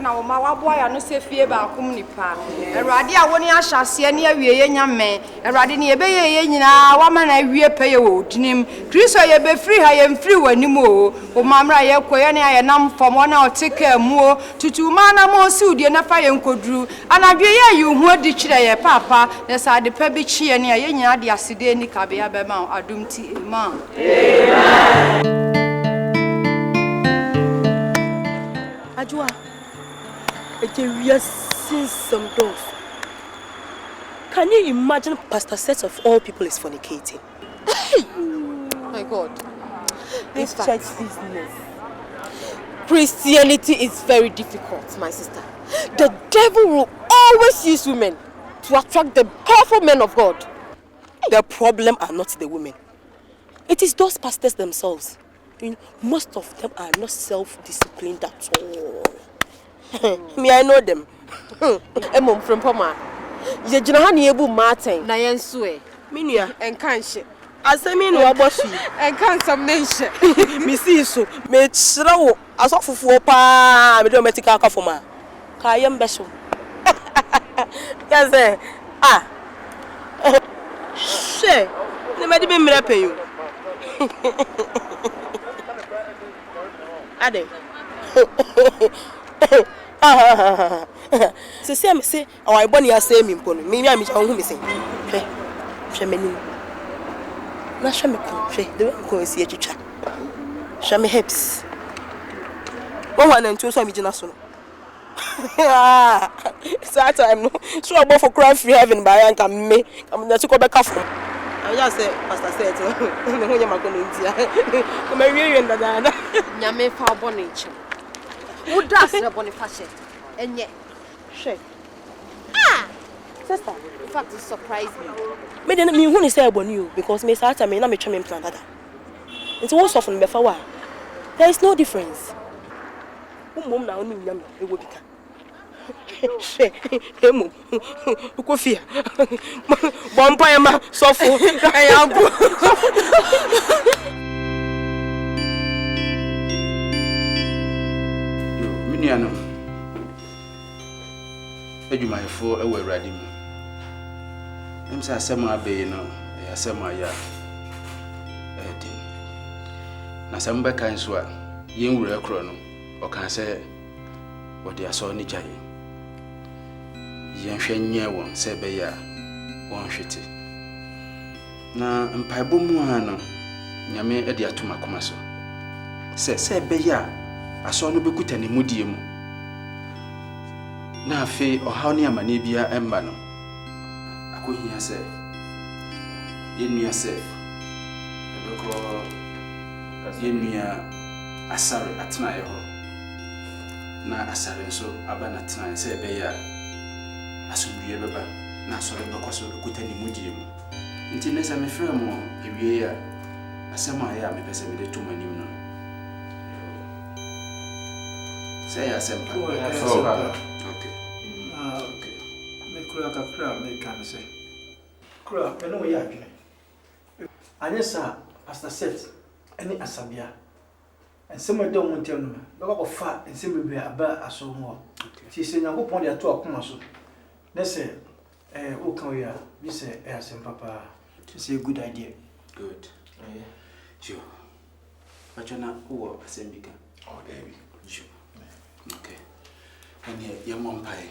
na wo ma waboa ya no se fie ba akom nipa Erade a woni ahyase ne awie ye nyame Erade ne yebeye ye nyina wa ma na awie peye wo dinim Kristo ye be free ha ye mfiri wanim o wo mamra ye koye ne aye nam fom na oteka mu o tutu ma na mo si udie na fa ye nkoduru anadwe ye yu hu adi kire ye papa ne sa de pa bi chie ne ye nyina de aside ni kabe ya be ma adum ti amen Ajua we are seeing some doors. Can you imagine Pastor Set of all people is fornicating? My God. This church business. Christianity is very difficult, my sister. The devil will always use women to attract the powerful men of God. The problem are not the women. It is those pastors themselves. You know, most of them are not self-disciplined at all. Me, I know them. Mom from Poma. You don't have Martin. Nayan Sue. Minia. And can't she? As I mean, what was she? And can't some nation. Missy, so, made slow as of 4 pa, we don't make a car for ma. Kayam Bessel. Yes, eh? Ah. She. Never did me pay you. Ade. Se me say our boni ase me mpo no. Me am hu me say. Hwe mani. Na hwe me ko, hwe de ko si atwitwa. Hwe me hips. One one and two so me gina so no. That time no. So I go for cry free heaven by and come me. Come na to go back for. I just say Pastor said no hu nyama ko no ntia. Come wie ndada. Nyame fa boni nche. Wo das na boni fa she. Enye. She. Ah! Sister, in fact it surprised me. Me dey me hu ni say boni you because me say time na me twa me plan dada. Nti wo sofo no be fa wa. There is no difference. Mom na onu nyam e wo bika. She, emu. Uko fia. Bompa ema sofo. Ayabo. Miniano. Edwumayefo ewo awrade mu. Emsa asema abe no, asema ya. Edin. Na samba kan so a yenwura kro no, o kan se wode aso ni gyaye. Yenhwe nye won se be ya won hwete. Na mpaebo mu ha no, nyame ede atoma koma so. Se be ya aso no bekuta ne mudie mu. Na afi ohaw ne amane bia emba no. Akohia se yenua se ebeko yenua asare atena ye ho. Na asare nso aba na tena se be ya asumdue beba. na sɔre bɛkɔ so kuta ne mu die mu nti ne sɛ mefrɛ mo ewie a asɛm a yɛ a mepɛ sɛ mede to m'anim no sɛ yɛ asɛm pa okay me kura kakra me kan sɛ kura me no yɛ adwene anye sa pastor set ɛne asabia nsɛm a dɔm ntɛm no bɛkɔ fa nsɛm bebree aba aso ho ti sɛ Nyankopɔn de ato akoma so na sɛ o kan ya bi sɛ asɛm papa it's a good idea. Good. Sure. But you're not who are assembly. Oh, baby. Sure. Okay. And your mom pie.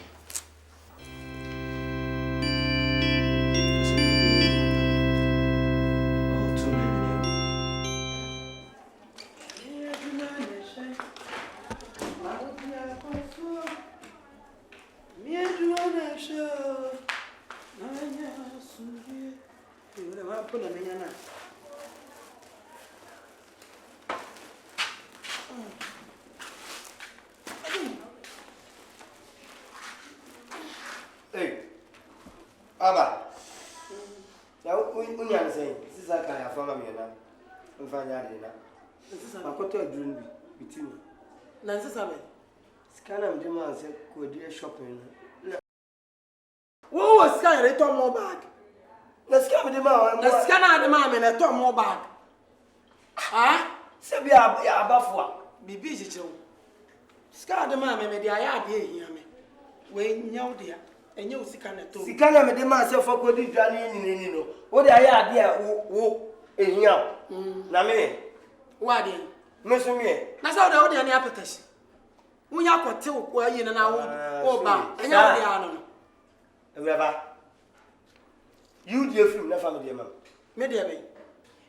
Hey, Aba. Now, we are saying, this is a kind of family now. We find out now. This is a quarter dream between. Nancy Sabe. Scanner of them and said, go dear shopping. What was Scanner a Tom more bag? The scanner the man, the scanner the man, and a Tom more bag. Ah? Say, above what? Be busy, Joe. Scanner the man, maybe I are here. When you dear. And you see can to. Sikana me de man say for kodi dwane ni no. Wo de aya ade a wo ehia. Na me. Wo ade. Me so me. Na say wo de ani apetasi. Wo nya kote wo ayi na wo ba. Enya wo de ano no. Eweba. You dey film na family mam. Me dey be.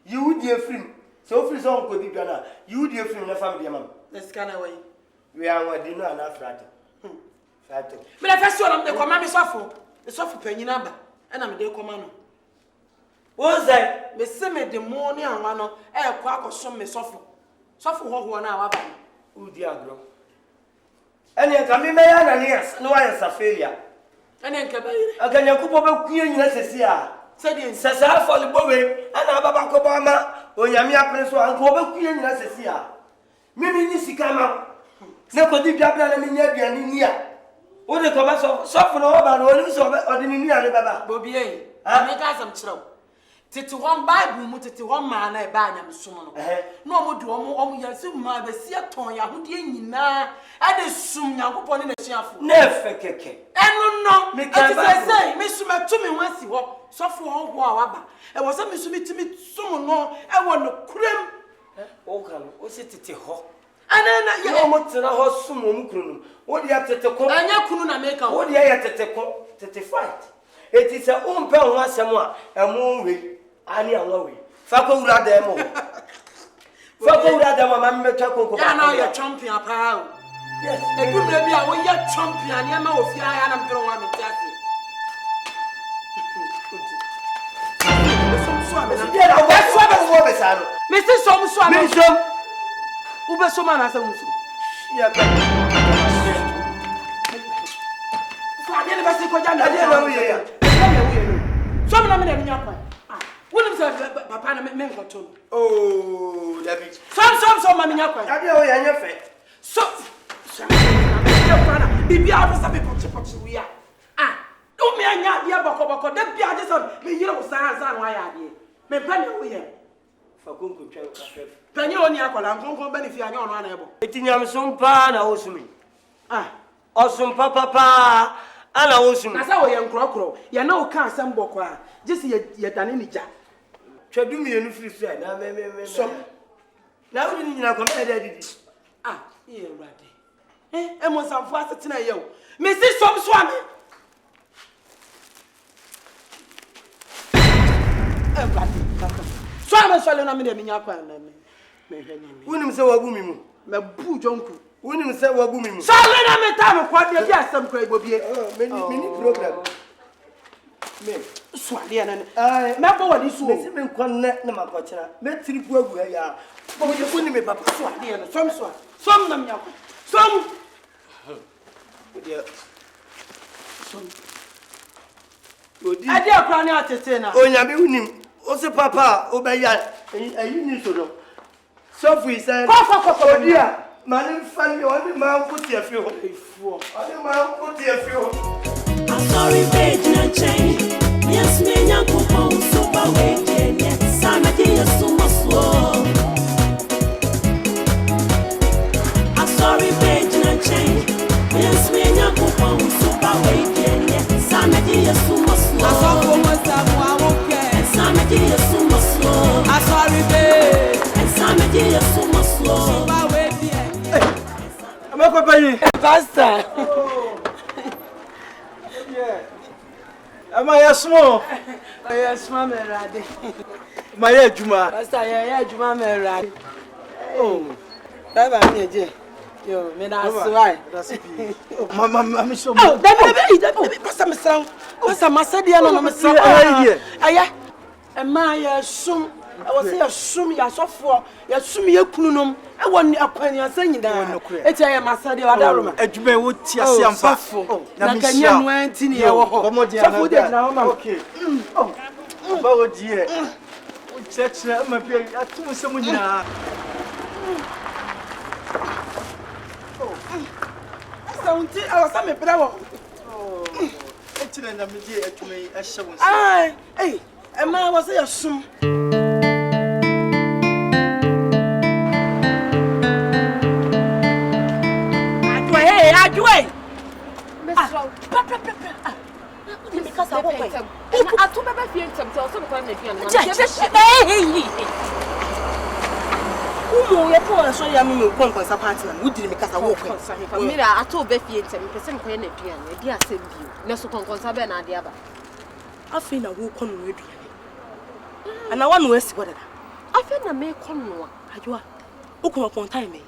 You dey film. So free so kodi dwane. You dey film na family mam. Na sikana way. We are what dino na frata. Me the first one am dey come me sofo. The sofo panyin aba. E na me dey come no. Wo say me se me de money anwa no e kwa akoso me sofo. Sofo ho na aba. Wo di agro. Ene ka me ya na ne no wa ya failure. Ene nka ba yire. Aka Nyakupo be kuye nyina sesi a. Se di sesa for le bowe ana baba ko ba ma onyame apre so anka obe kuye nyina sesi a. Me ni sika ma. Ne ko di bia bia na me nya aduane ni a. What the comments of suffering over or the new Baba? Bobby, I make us some trouble. Titi one Bible, Titi one man, I buy them soon. No more do almost my Bessia Tonya, who did na. I assume now upon in a shaft. Never keke. And no, make I say, Miss Sumat to me once you walk, suffer all wabba. I was a Miss to me soon, no, I want no cream. Oh, can what's it Titi ho? And then you almost in a horse soon. What do you have to take? And you couldn't make a what do you have to fight? It is a own pen once more, a movie, and your way. Fako Rademo. Fako Radamo, Mamma Chaco. I know you're champion, pal. Yes, a good baby, I will yet champion, your mouth, I am throwing a taxi. That's what I was. Mr. Somswam. Ube so man asa unso. Ya ka. Fa de le basi ko jana. Ade na wuye ya. So me na me na nya kwa. Ah. Wonim se papa na me nkoto. Oh, David. So ma me nya kwa. Ade o ya nya fe. So bibi a fa be pochi wi a. Ah. O me anya ade bako da bia de so me yire wo san na wa ya ade. Me pa na wuye. Fa konko twa ka. Penye oni akola nkonko benefit anya ono ana ebo. Etinyam sompa na osumi. Ah, osumpa papa ana osumi. Na sa wo ye nkrokro, ye na o ka asem boko a, jesi ye dane ni ja. Twadu mi enu free free na me. So. Na wo ni nyina ko me da didi. Ah, ye urade. Emo samfo asetena ye o. Me si som so ame. Urade. So ame so le na me de nya kwa na me. Wonim se wabu mi mu me bu jonku wonim se wabu mi mu so le na me ta me kwa de bi asem kwa ibobie me program me so ade na me bo wadi so me se me nkon na makochira me tripu agu ya bo je wonim me papa so ade na som na me yakọ som de som Odi. Ade akra ni atete na. Onyame unim. O se papa obeya ayi ni so do. So free say. Odi a mani family oni ma nkuti afi ho. Ifuo. Oni ma nkuti afi ho. Sorry page na change. Yes me nyankopon super way jenye. Sana di yesuma so. Sorry page na change. Yes me nyankopon super way jenye. Sana di yesuma so. Asofo mo samu awoke. Sana di yesuma so. Sorry page. Sana di yesuma so. Super way jenye. Amako bayi. Pastor. Am I a small? Yes, mama ready. My head, Juma. Pastor, yeah, Juma ready. Oh, Baba me je. Yo, me na swai. That's it. Mama, so. Oh, that Pastor me sound. Pastor Masadia no me sound. Aya. E ma ya sum. I was say sum ya sofo. Ya sum ya kununom. E woni akwani asanyi da. Eti ya Masadia wadaroma. Adwuma wo ti ase ampa. Na kanya no anti ni ye wo ho. Sofo de na ma. Okay. Oh. Ba wo die. O cheche ma bi atum se mu nyina. Saunti awasa me brawo. Oh. Eti na me die adwuma yi a hye wo nse. Ai, eh, e ma was ya sum. Ajwe. Mesro. Because I won't wait. I told my friend to tell some kind of thing. Umu ye po so ya me kon kon party na wo diri me kasa wo kon. Mira I told be fie ntem person ko ye na duan e di asem bi. Na so kon kon sabe na ade aba. Afi na wo kon no aduan. Ana wa no asi bodada. Afi na me kon no. Ajwa. Ukun kon time me.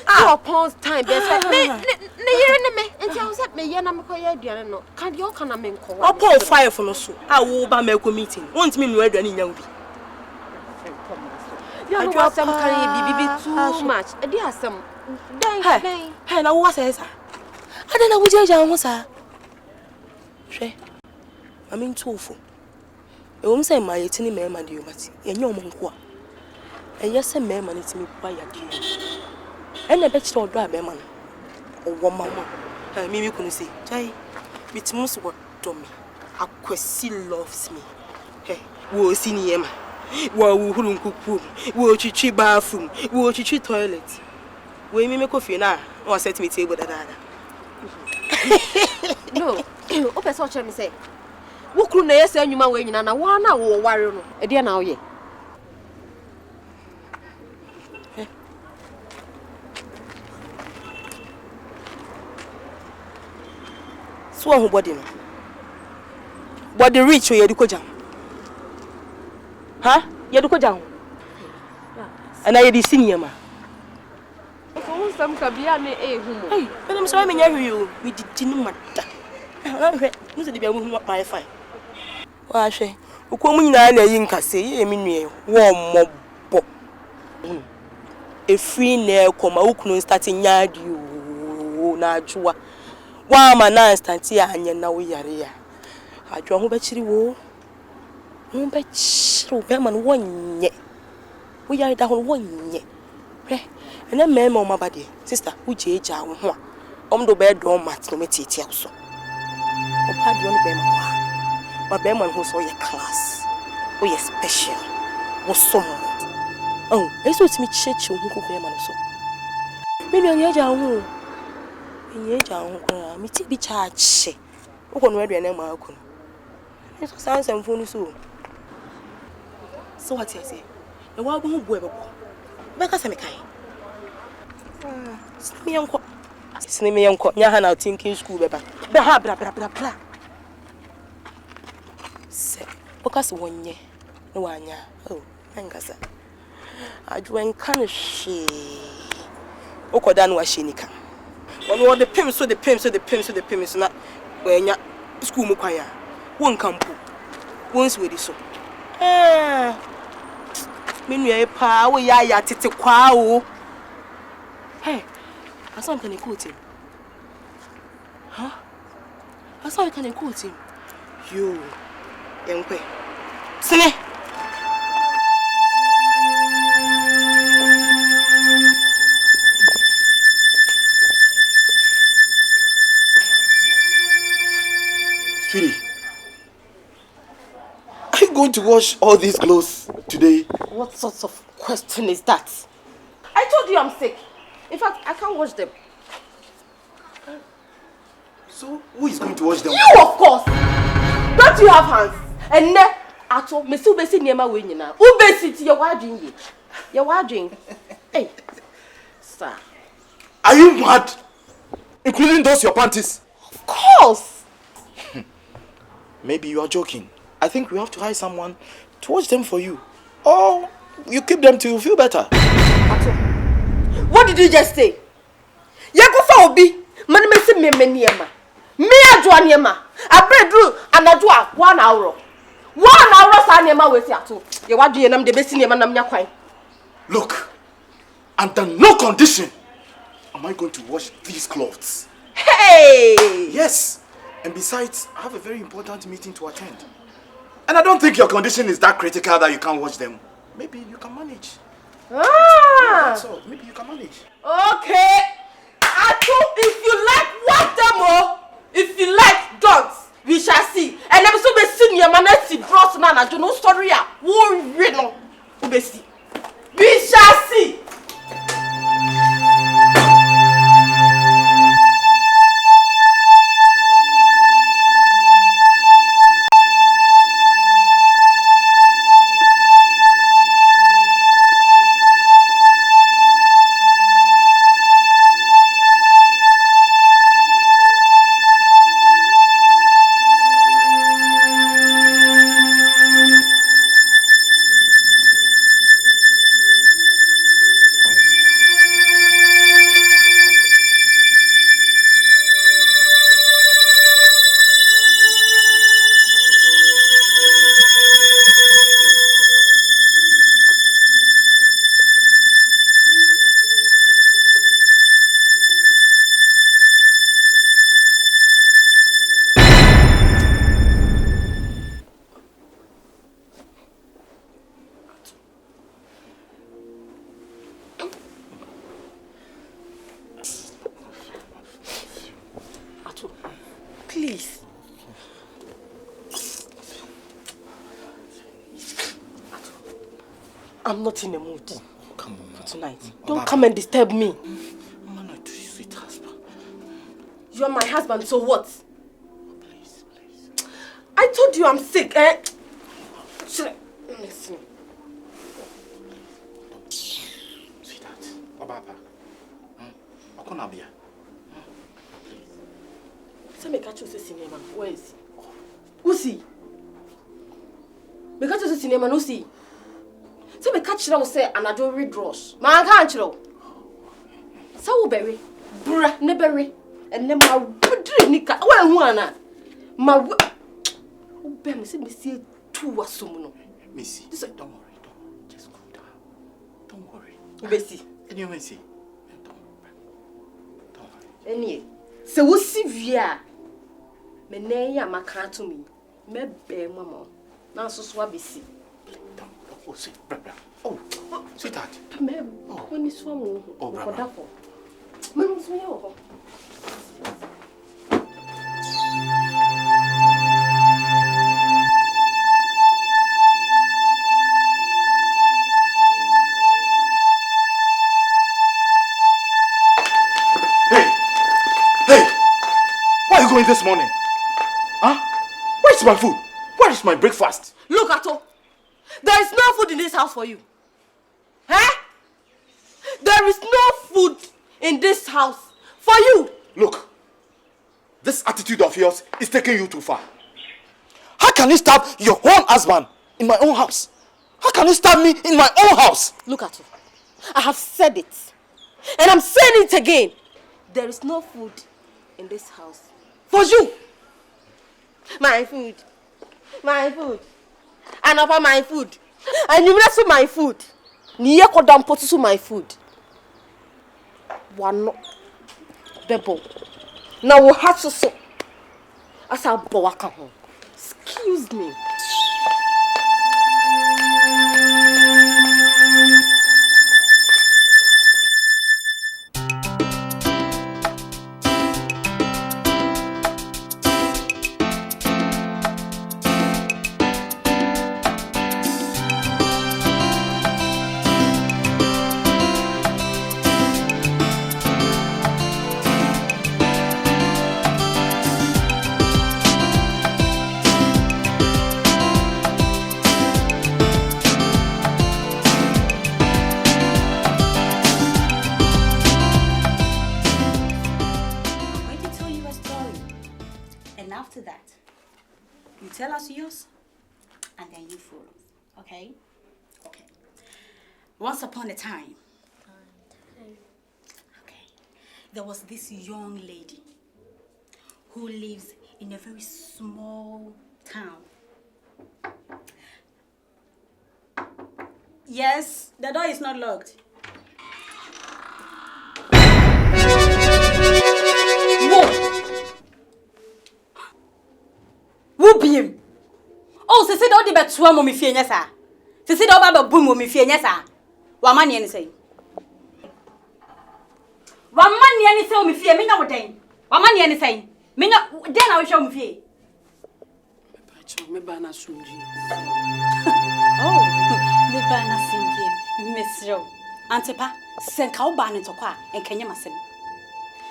Upon time best me yere ne me enti I was me ye na me ko ye aduan no. Kan de o kana me nko wa. Upon fire for no so. A wo ba me ko meeting. Wont me no aduan nya wo bi. You know what some can be too much. E dey asem. Den. Hey, na wo say sa. Ade na wo jeja ho sa. Hwe. Mami ntofo. E wo say ma yetini me ma de yomati. Ye nya omo nko a. E yese me ma nitimi kwa ya de. Ene be chiro do abema no. Owo mama. Mimi kunu say, "Chai, bitimus what do me. Akwesi loves me." Hey, wo si ni yema. Wo huru nkuku. Wo chichi bathroom. Wo chichi toilet. Wo mimi ko fie na, o set me table dada. No, o pe so che me say. Wo kru na yesa anwuma we nyina na wa na wo ware no. E de na wo ye. So who body no. Body rich we yediko jam. Ha? Yediko jam. Ana yedi senior ma. Ko sam ka bia ne humo. Hey, me so me nya hwi me didi ni mada. Hwe, no se de bia mu my fine. Wa hwe. Ukwo mu nyina na yi nkase, ye me nue wo mmobbo. Efri na ekoma ukunu start nyaadi o na adwoa. Wa ma na instant ya anye na wo yare ya. Adwo ho be chiri wo. Ho be chiri be man wonye. Wo yare da ho wonye. Hwe. Ene mema o mabade. Sister, wo jeja wo ho a. Omdo be do mat no metiti aso. O pa di on be ma wa. Ba be man ho so ye class. O ye special. Wo so mo. Oh, eso ti mi cheche wo ko be man so. Me ni anya ja ho. Nye ja ho kwa mi ti bi charge. Wo no aduane ma akunu. Eso sanse mfunu so. So what you say? E wa bo hu bo e bebo. Be ka se me kai. Sinimi yanko. Nya ha na thinking school beba. Be ha bra. Se, because wonye. No wanya. Oh, ngasa. Adwen kan hwe. Okoda no wa hwe nika. Ono the pim so na wanya school mu kwan ya. Won kampo. Won swedi so. Menu e pa wo ya tete kwa o. Hey, asan kan ikoti. Huh? Asan kan ikoti. You. Yankwe. Sine. Sweetie, are you going to wash all these clothes today? What sort of question is that? I told you I'm sick. In fact, I can't wash them. So, who is going to wash them? You, of course! Don't you have hands? And ne, ato, me si ubesi niyema we nyina. Ubesi ti your wadring ye. Your wadring. Hey, sir. Are you mad? Including those your panties? Of course! Maybe you are joking. I think we have to hire someone to wash them for you. Or you keep them till you feel better. Ato, what did you just say? Yakufa obi, mani me si me niyema. Me adwa niyema. Abredru anadwa 1 hour. 1 hour sa niyema we si ato. Ye wadring ye nam de besi niyema nam nya kwan. Look, under no condition am I going to wash these clothes. Hey! Yes. And besides, I have a very important meeting to attend. And I don't think your condition is that critical that you can't watch them. Maybe you can manage. Ah! So, maybe you can manage. Okay. Ato, if you like, watch them all. If you like, don't. We shall see. And I'm so be senior man, I see bros na na no story ya. Wo we no. We see. We shall see. Please. I'm not in the mood for tonight. Don't come and disturb me. I'm not your sweet husband. You're my husband, so what? Please. I told you I'm sick, eh? Listen. Sweetheart, Obapa. Okonabia. Say me catch you say cinema. Where is he? Who's he? Me catch you say cinema, no see. Say me catch you say adultery draws. Man can't you? So berry, bra, ne berry, and then my woodry nika. Well, one, my wood. Oh, Ben, say me see 2 was sumuno. Missy, don't worry, just cool down. Don't worry. Bessie, and you may see. Don't worry. Any. So we see via. Me ne ya maka to me. Me be mama. Na so so abisi. Oh, see, bra. Oh, sweetheart. Me. When is one oh, bra. Me must be over. Where are you going this morning? Huh? Where's my food? Where is my breakfast? Look, Ato. There is no food in this house for you. Eh? There is no food in this house for you. Look, this attitude of yours is taking you too far. How can you stab your own husband in my own house? How can you stab me in my own house? Look, Ato. I have said it. And I'm saying it again. There is no food in this house for you. My food. My food. And over my food. And you rest my food. Niye kodam potusu my food. One bebo. Now we have to so. Asa bo waka ho. use me. Tell us yours, and then you follow. Okay? Okay. Once upon a time, there was this young lady who lives in a very small town. Yes, the door is not locked. Whoop! Oh, se do di betua mo me fie nya sa. Se do ba ba bu mo me fie nya sa. Wa ma ne sei. Wa ma ne sei o me fie me nya wodan. Wa ma ne sei. Me nya den na wo hwe o me fie. Me ba na sunji. Oh, me ba na sunji. Mesro. Antepa, senka wo ba ne tokwa enkanye masem.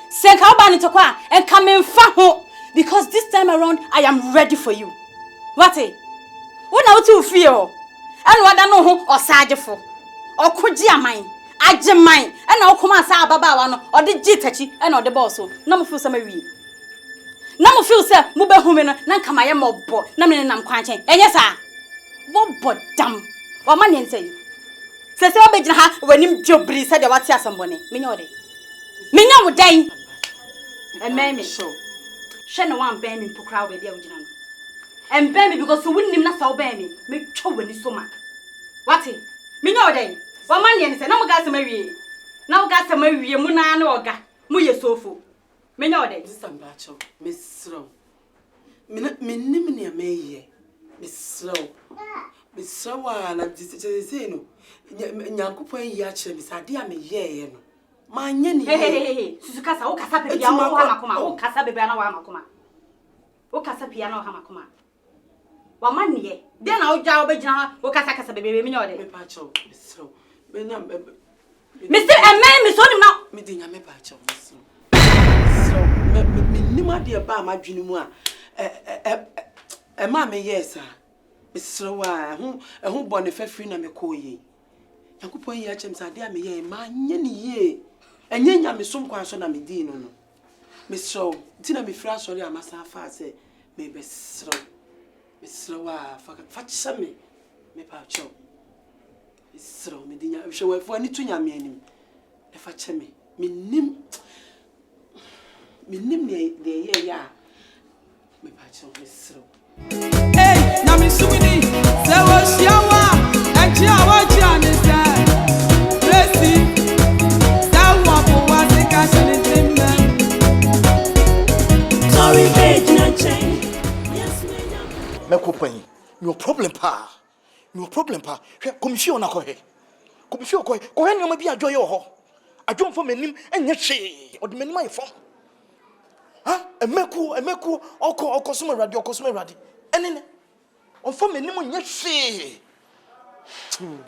Senka wo ba ne tokwa enka me mfa ho because this time around I am ready for you. What eh? Una uti feel? Anu wada no ho osagefo. Okoji aman, ageman. Na okoma sa ababa wa no, ode gitachi na ode boss so. Na mo feel say mawie. Na mo feel say mo be hu me no, na nka maye mobo, na me nam kwanchen. Enye sa. Wo bodam. Wa ma ne nsei. Se se obegina ha wanim jobri se de wate asambone. Menya ode. Menya wo dan. Ememe show. She no wan ben me pokra we dia ugina no. And bear me because you wouldn't even know bear me. Make trouble when you so much. What? Me know then. One man yen say, no gas marry. Now gas marry, Muna no ga. Muye sofu. Me know then. This time bacho. Miss Slow. Me nimni a may. Miss Slow. Miss Slow and I say no. Nyankupo yache, Miss Adia me ye. My yen. Hey, Susukasa, O Casapi, Yamakoma, O Casabana Wamakoma. O Casapiano Hamakoma. Waman ye. Then I'll job a jar, O Casacasa baby, me know the pacho. So, Mr. and man, Miss Only now. Medina me pacho. So, me Nima dear bar my junimua. A mammy, yes, sir. Miss Slowa, who born a fair free na me call ye. Yankupo yachems are dear me ye, my ye. And yen yam is some question I me dean no. Miss So, dinner me fresh sorry, I must have fast say, maybe slow. Slower, fetch some me pacho. It's slow, me dinner. Show for any 2 young men. If I tell me nim the ya. Me pacho is slow. Hey, now me sumini. There was Yawa and Yawa Janis. Blessing. That one was the cash in the Sorry, page and change. Mekopan, your problem pa. Your problem pa. Commission na ko he. Commission ko he nyoma bi adwo ye ho. Adwo fo manim enye hwe. Ode manim aye fom. Ha? Emeku okosoma radi. Enene. On fo manim enye hwe.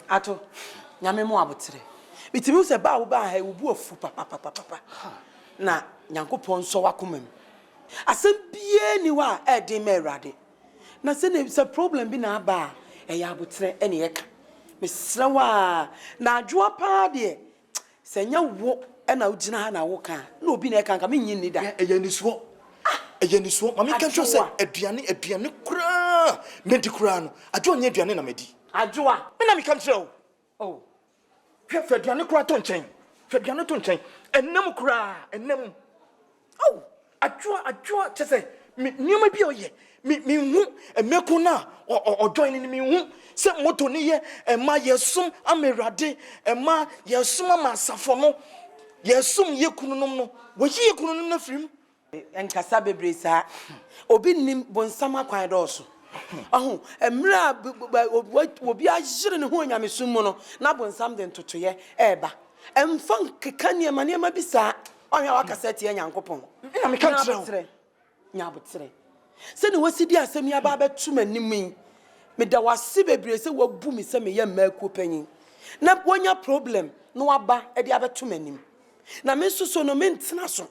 Ato. Nyame mo abotre. Bitimi se ba wo ba ha obu afu papa. Na Nyankopon so wakomam. Asem bie ni wa e de merade. Na se ne se problem bi na ba e ya abotre ene ye ka mesrawa na adwoa pa de se nya wo e na ugina ha na wo ka na obi na e kan ka me nyin ni da eye ni so mami kan cho se aduane kura medi kura no adwo nya aduane na medi adwoa me na mi kan tro oh hwe aduane kura to nchen ennem kura ennem oh adwoa chese nioma bi oye mi hu emeku na o join ni mi hu se moto ni ye ema yesum amerade ema yesum amasafo no yesum ye kununum no wo ye kununum na firim enkasa bebre sa obi nim bonsam akwan do so Oh, emra obi ajire ne ho nyamesum mu no na bonsam de ntotoye eba emfa keka ne ma bisa ohwe wakasete ya nyankopon na me kan kire nyabotre se ne wasidi asem ya ba betum anim me da wase bebre se wabu mi se me ye maku panyin na wonya problem no waba e de abetum anim na me soso no me ntena so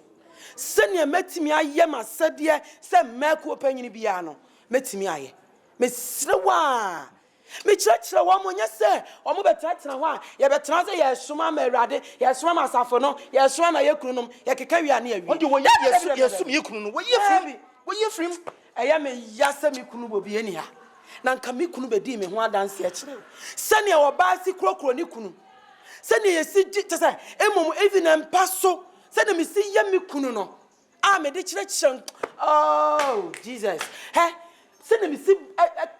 se ne matimi aye masede se maku panyin bia no matimi aye me srewa me chira wa monya se o mo betra ho a ye betra se ye suma ma awrade ye suma ma asafo no ye suma ma ye kununum ye keka wi ane awi onde wo ye sum ye kunu no wo ye frim eya me yasa me kunu bobi eni ha na nka me kunu bedi me ho adanse a kire se ne wo ba si krokro ni kunu se ne ye si te se emom even empaso se ne me si ye me kunu no a me de kire oh Jesus he se ne me si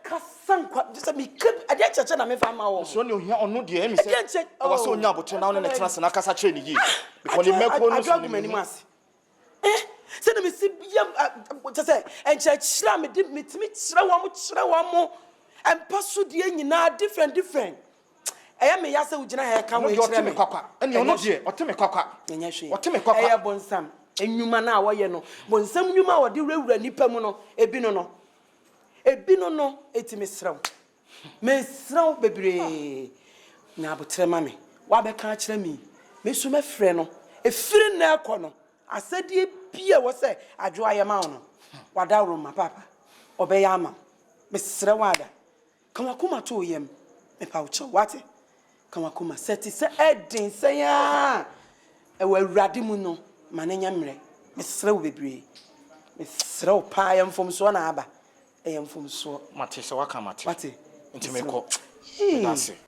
kasankwa just me keep ade cheche na me fa ma wo so ne ohia ono de emi se o wa so onya abotre na wo ne tena se na kasa kire ni yi because ni meko no so ni mas se ne me si yam just say enche chira me timi chira wa mo empaso de nyina different eya me yasa ugina he ka wo chira me kwakwa ene ono de o teme kwakwa nyanya hwe o teme kwakwa eya bonsam enwuma na wo ye no bonsam nwuma wo de rewura nipa mu no ebi no etimi sraw me sraw bebre na abotre ma me wa be ka kire me so me frɛ no efiri na ekɔ no asade bia wo se AGYA ma no wada roma papa obeya ama me sraw ada kan akoma to yem me pa ucho wate kan akoma seti se edin se ya e wa awrade mu no mananya mre me sraw bebre me sraw pa yam fom so na aba eyam fom so mate se waka mate mate ntime ko that's it.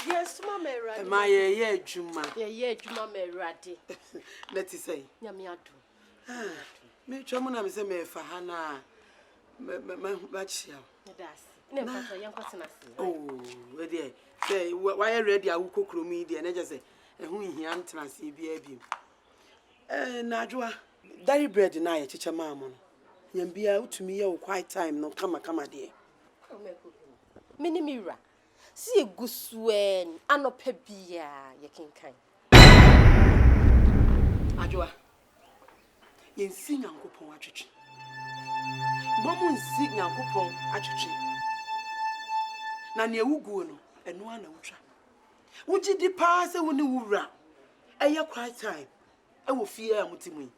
Yes, Mama Radi. My ye juma. Ye juma me Radi. Let us say. Yamiatu. Me chamuna me say me fa hana me bachia. Das. Ne pata yan kwatena se. Oh, we dey. Say why ready awuko kromi dey na just say ehun hia ntena se bia bi. Na adwoa. Dairy bread na ye chicha maamo no. Yam bia utumi ye wo quiet time no kama dey. Minimira. See guswen anope bia ye kinkan. Adwoa. Yen si nyankopon atwetwe. Bomu nsi nyankopon atwetwe. Na ne ewuguo no eno ana wutwa. Wuji di pa se woni wura. Eye quiet time. E wo fie a mutimu yi.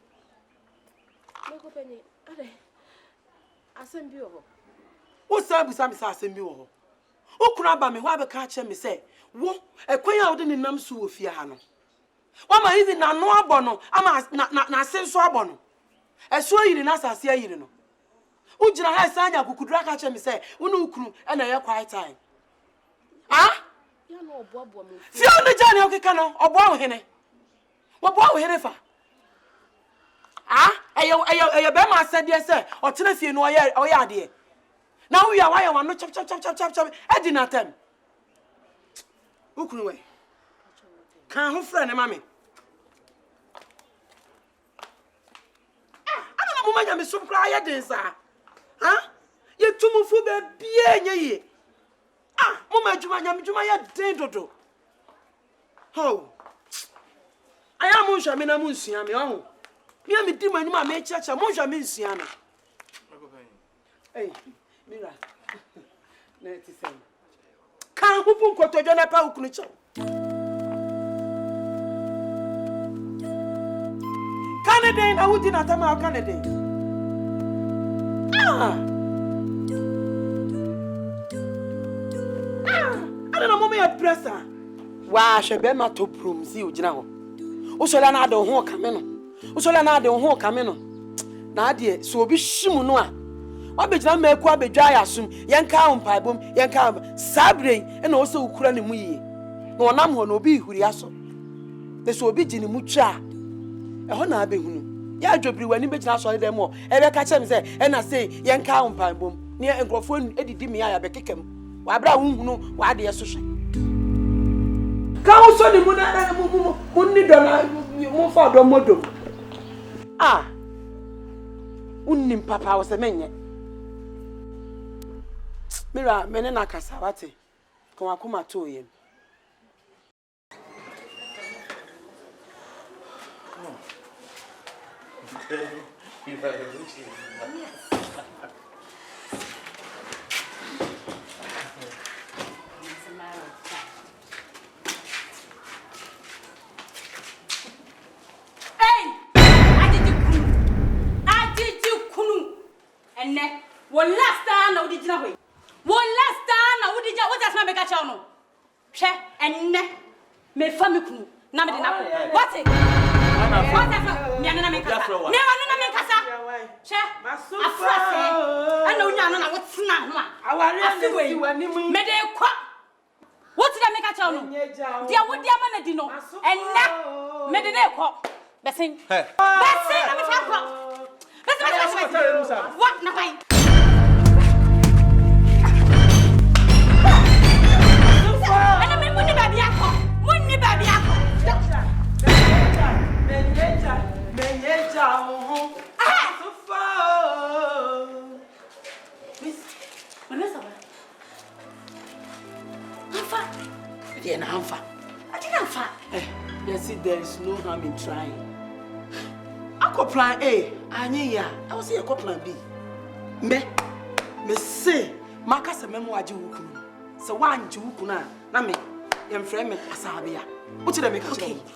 Meko penye ade. Asem bi ho. Wo sabu sami sa asem bi wo ho. Okuna ba me ho abeka ache me se wo ekwan a wo de nenam so wo fie ha no. Wa ma even na no abo no ama na senso abo no. Eso yiri na asase yiri no. Ujira ha sanya kukudura ka ache me se wo no ukunu e na ye quiet time. Ah? Ya no oboabo me. Fie no jani okeka no obo wo hene. Wo bo wo hene fa. Ah? Eyo be ma asade se o tena fie no oye ade. Now we are why I want no chop. I did not tell. Who could we? Can't who friend, mammy? I don't know, I'm so cry, sir. Huh? You two move for the beer, ah, Mama Juma, do. Oh, I am Mushamina Munsiami. Me and me demon, my mate, church, Mushamin Siana. Hey. Mira. Neti sen. Kan hupu nkoto jona pa ukunicho. Kanade Then I would not come out Canada. I don't know, mommy, a presser. Why should be my top room? See you now. Usolana don't walk camino. Usolana don't walk camino. Nadia, so be shimunua. What be John make what be dry as soon, young cow and pibum, young cow, sabre, and also Ukraine. No one will be who the asso. This will be Jinny Mucha. A honor be who. Ya jobby when you bet us all them more. Ever catch them say, and I say, young cow and pibum, near and Grofun, Eddie Dimia, be kick him. Why, brown, no, why the association? Come so the Munni Donna, move for the modo. Ah, Unnim Papa was a man. Mira, menena kasawate. Kwa kuma to yen. And then, one last time, now did you know? One last time, now did you? What does my make a channel? Che, and ne, me family, Nammy, what's it? What does Yana make a never make a che, a frase. I know Yana, what's now? I feel when you made a quack. What did I make a channel? Dear, what dear man did know? And now, made a quack. Bessing, Bessing, I'm a fan. What now? Yes, there is no harm in trying. I could plan A, Anya, I was here, plan B. Me say, Marcus a memoir, so one Jukuna, Name, and friend Asabia. What did I make?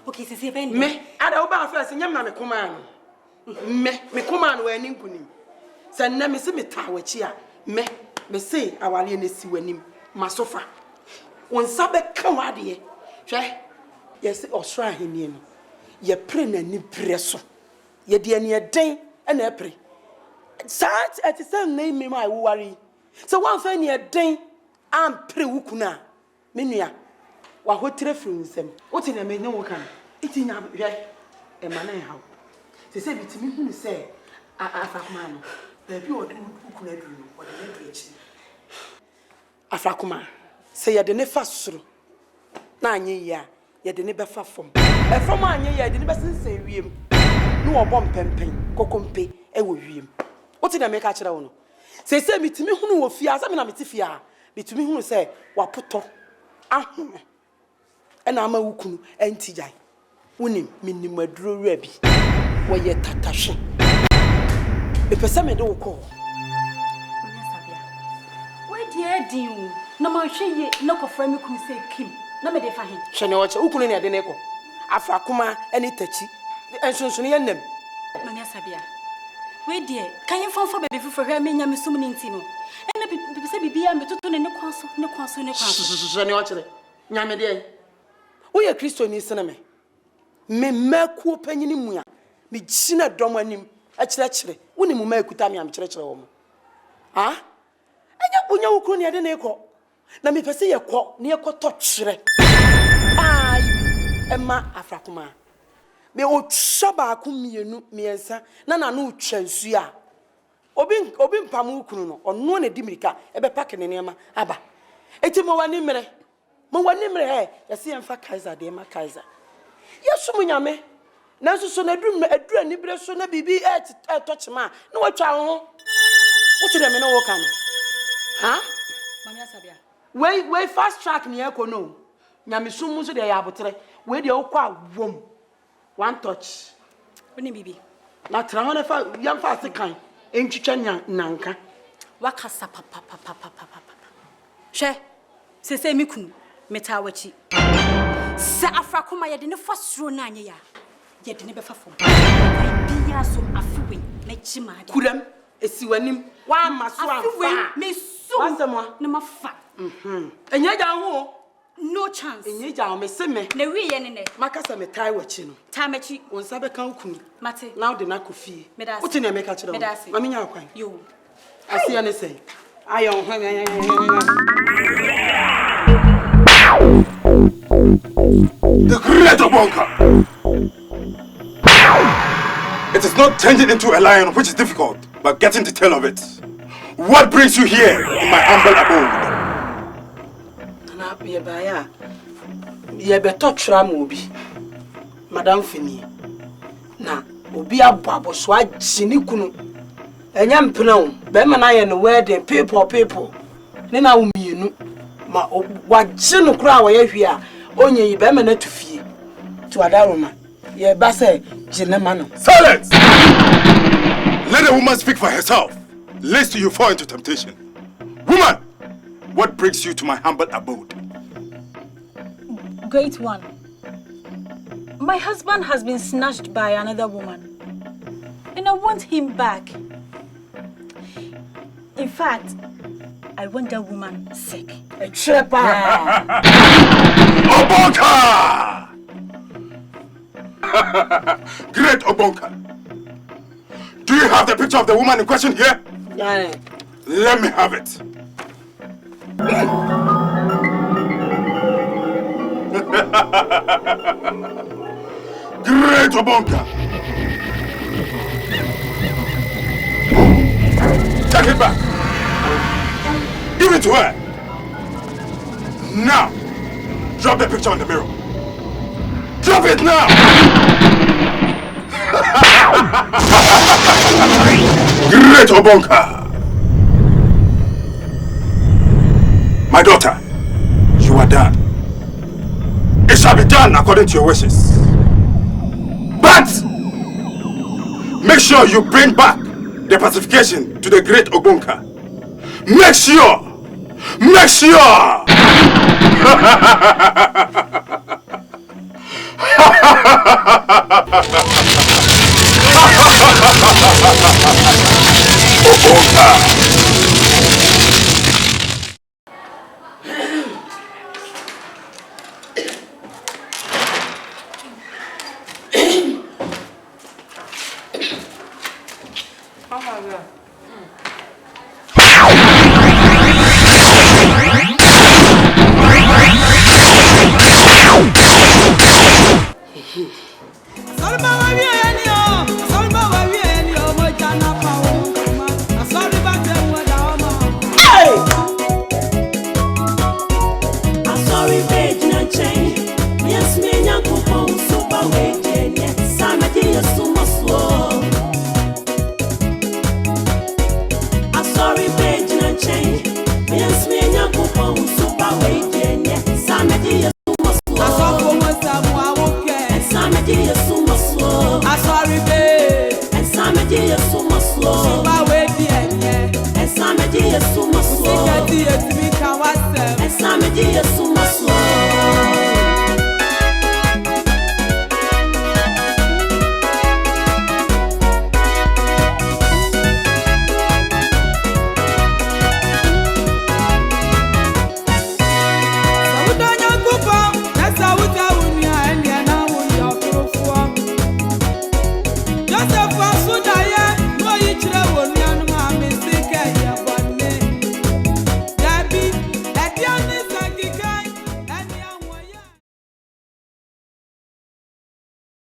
Okay, see, me, I don't buy first, and Yamma command. Me command when Ninkuni. Send them me tower cheer. Me say, I will in see when him, my sofa. One sabbath come out here. Yes, or try him. Ye pray and ni presso. Ye dear near day and a pray. Such at the same name me my worry. So one thing near day, I'm pre wukuna. Minia, what reference them? What in a man no can? It in a man how. They say it to me who say, I fuck man. Baby or who could do what the rich. Afrakuma, say at the nefas through 9 years. Ye de nebe fa fom e fom anye ye de nebe sense wiem no obom pempen kokompe e wo wiem oti na make a kire wo no se mitimi hunu wo fia se me na meti a mitimi hunu se wapoto ahome e na ama wukunu entijai wonim minim aduro wura bi wo ye tatahwe e pese me de wo ko we die din na ma hwe ye na kofra me kum se kim na me de fa hin hwe ne oche ukunu ne de ne ko afrakuma eni tachi ensonsono ye nem mami asabia we die kan yin fonfo bebe fufu hwe me nya me sum ni ntino ena bi se bibia me toto ne kwanso ne oche nya me de wo ye kristo ni sene me maku panyini mu a me gina dom anim a kire wo ni mu makuta me am kire wo mo ha enya bunya ukuru ne de ne ko na me pese ye ko ne ye ko to kire ai emma afrakuma me o tshaba ku mienu miensa na no twansu a obi mpam ukuru no ono na dimirika ebe pack ne nema aba eti mo wani mre he yesi emfa kaiser de ma kaiser yesu munyame na so na adura ni bre so na bibi tochema na watwa ho wo ti de me na wo kan ha mami asabia we fast track ni eko no nyame sumu so de ya abotre we de okwa wom one touch oni bibi na tra ho na fa yam fa sekan entwitwa nanka wakasa papa she se mi kunu metawachi sa afrakoma ye de ne fasuro na anye ya ye de ne be fafom Minya so afuwe na chimade. Kudam esiwanim wa maso afuwe me so. Wasemwa Na mafa. Enye ja ho. No chance. Enye ja o me se me. Na wi ye ne ne. Makasa me tai wachi no. Tamechi wonsa be kan kunu. Mate. Now de na kofi. Medasi. Uti na make a chiro. Medasi. Mami nya kwan. Yo. Asi ane say. Ayon The great Obonka! It is not changing into a lion, which is difficult, but getting the tail of it. What brings you here in my humble abode? Na ye ba ya. Ye beto twa ma obi. Madam Fini. Na obi ababo so agini kunu. Enya mpena wo. Be ma na ye no wedding people. Ne na wo mienu. Ma wagye no kura wo ye hwe a onye yi be ma na tufie. To adaroma. Ye ba say gine ma no. Silence! Let a woman speak for herself, lest you fall into temptation. Woman, what brings you to my humble abode? Great one. My husband has been snatched by another woman, and I want him back. In fact, I want that woman sick. A trapper! Obonka! Great Obonka! Do you have the picture of the woman in question here? Yeah. Let me have it. Great Obonka! Take it back! Give it to her! Now! Drop the picture on the mirror! Drop it now! Great Obonka! My daughter, you are done. It shall be done according to your wishes. But make sure you bring back the pacification to the great Obonka. Make sure! Make sure! Obonka!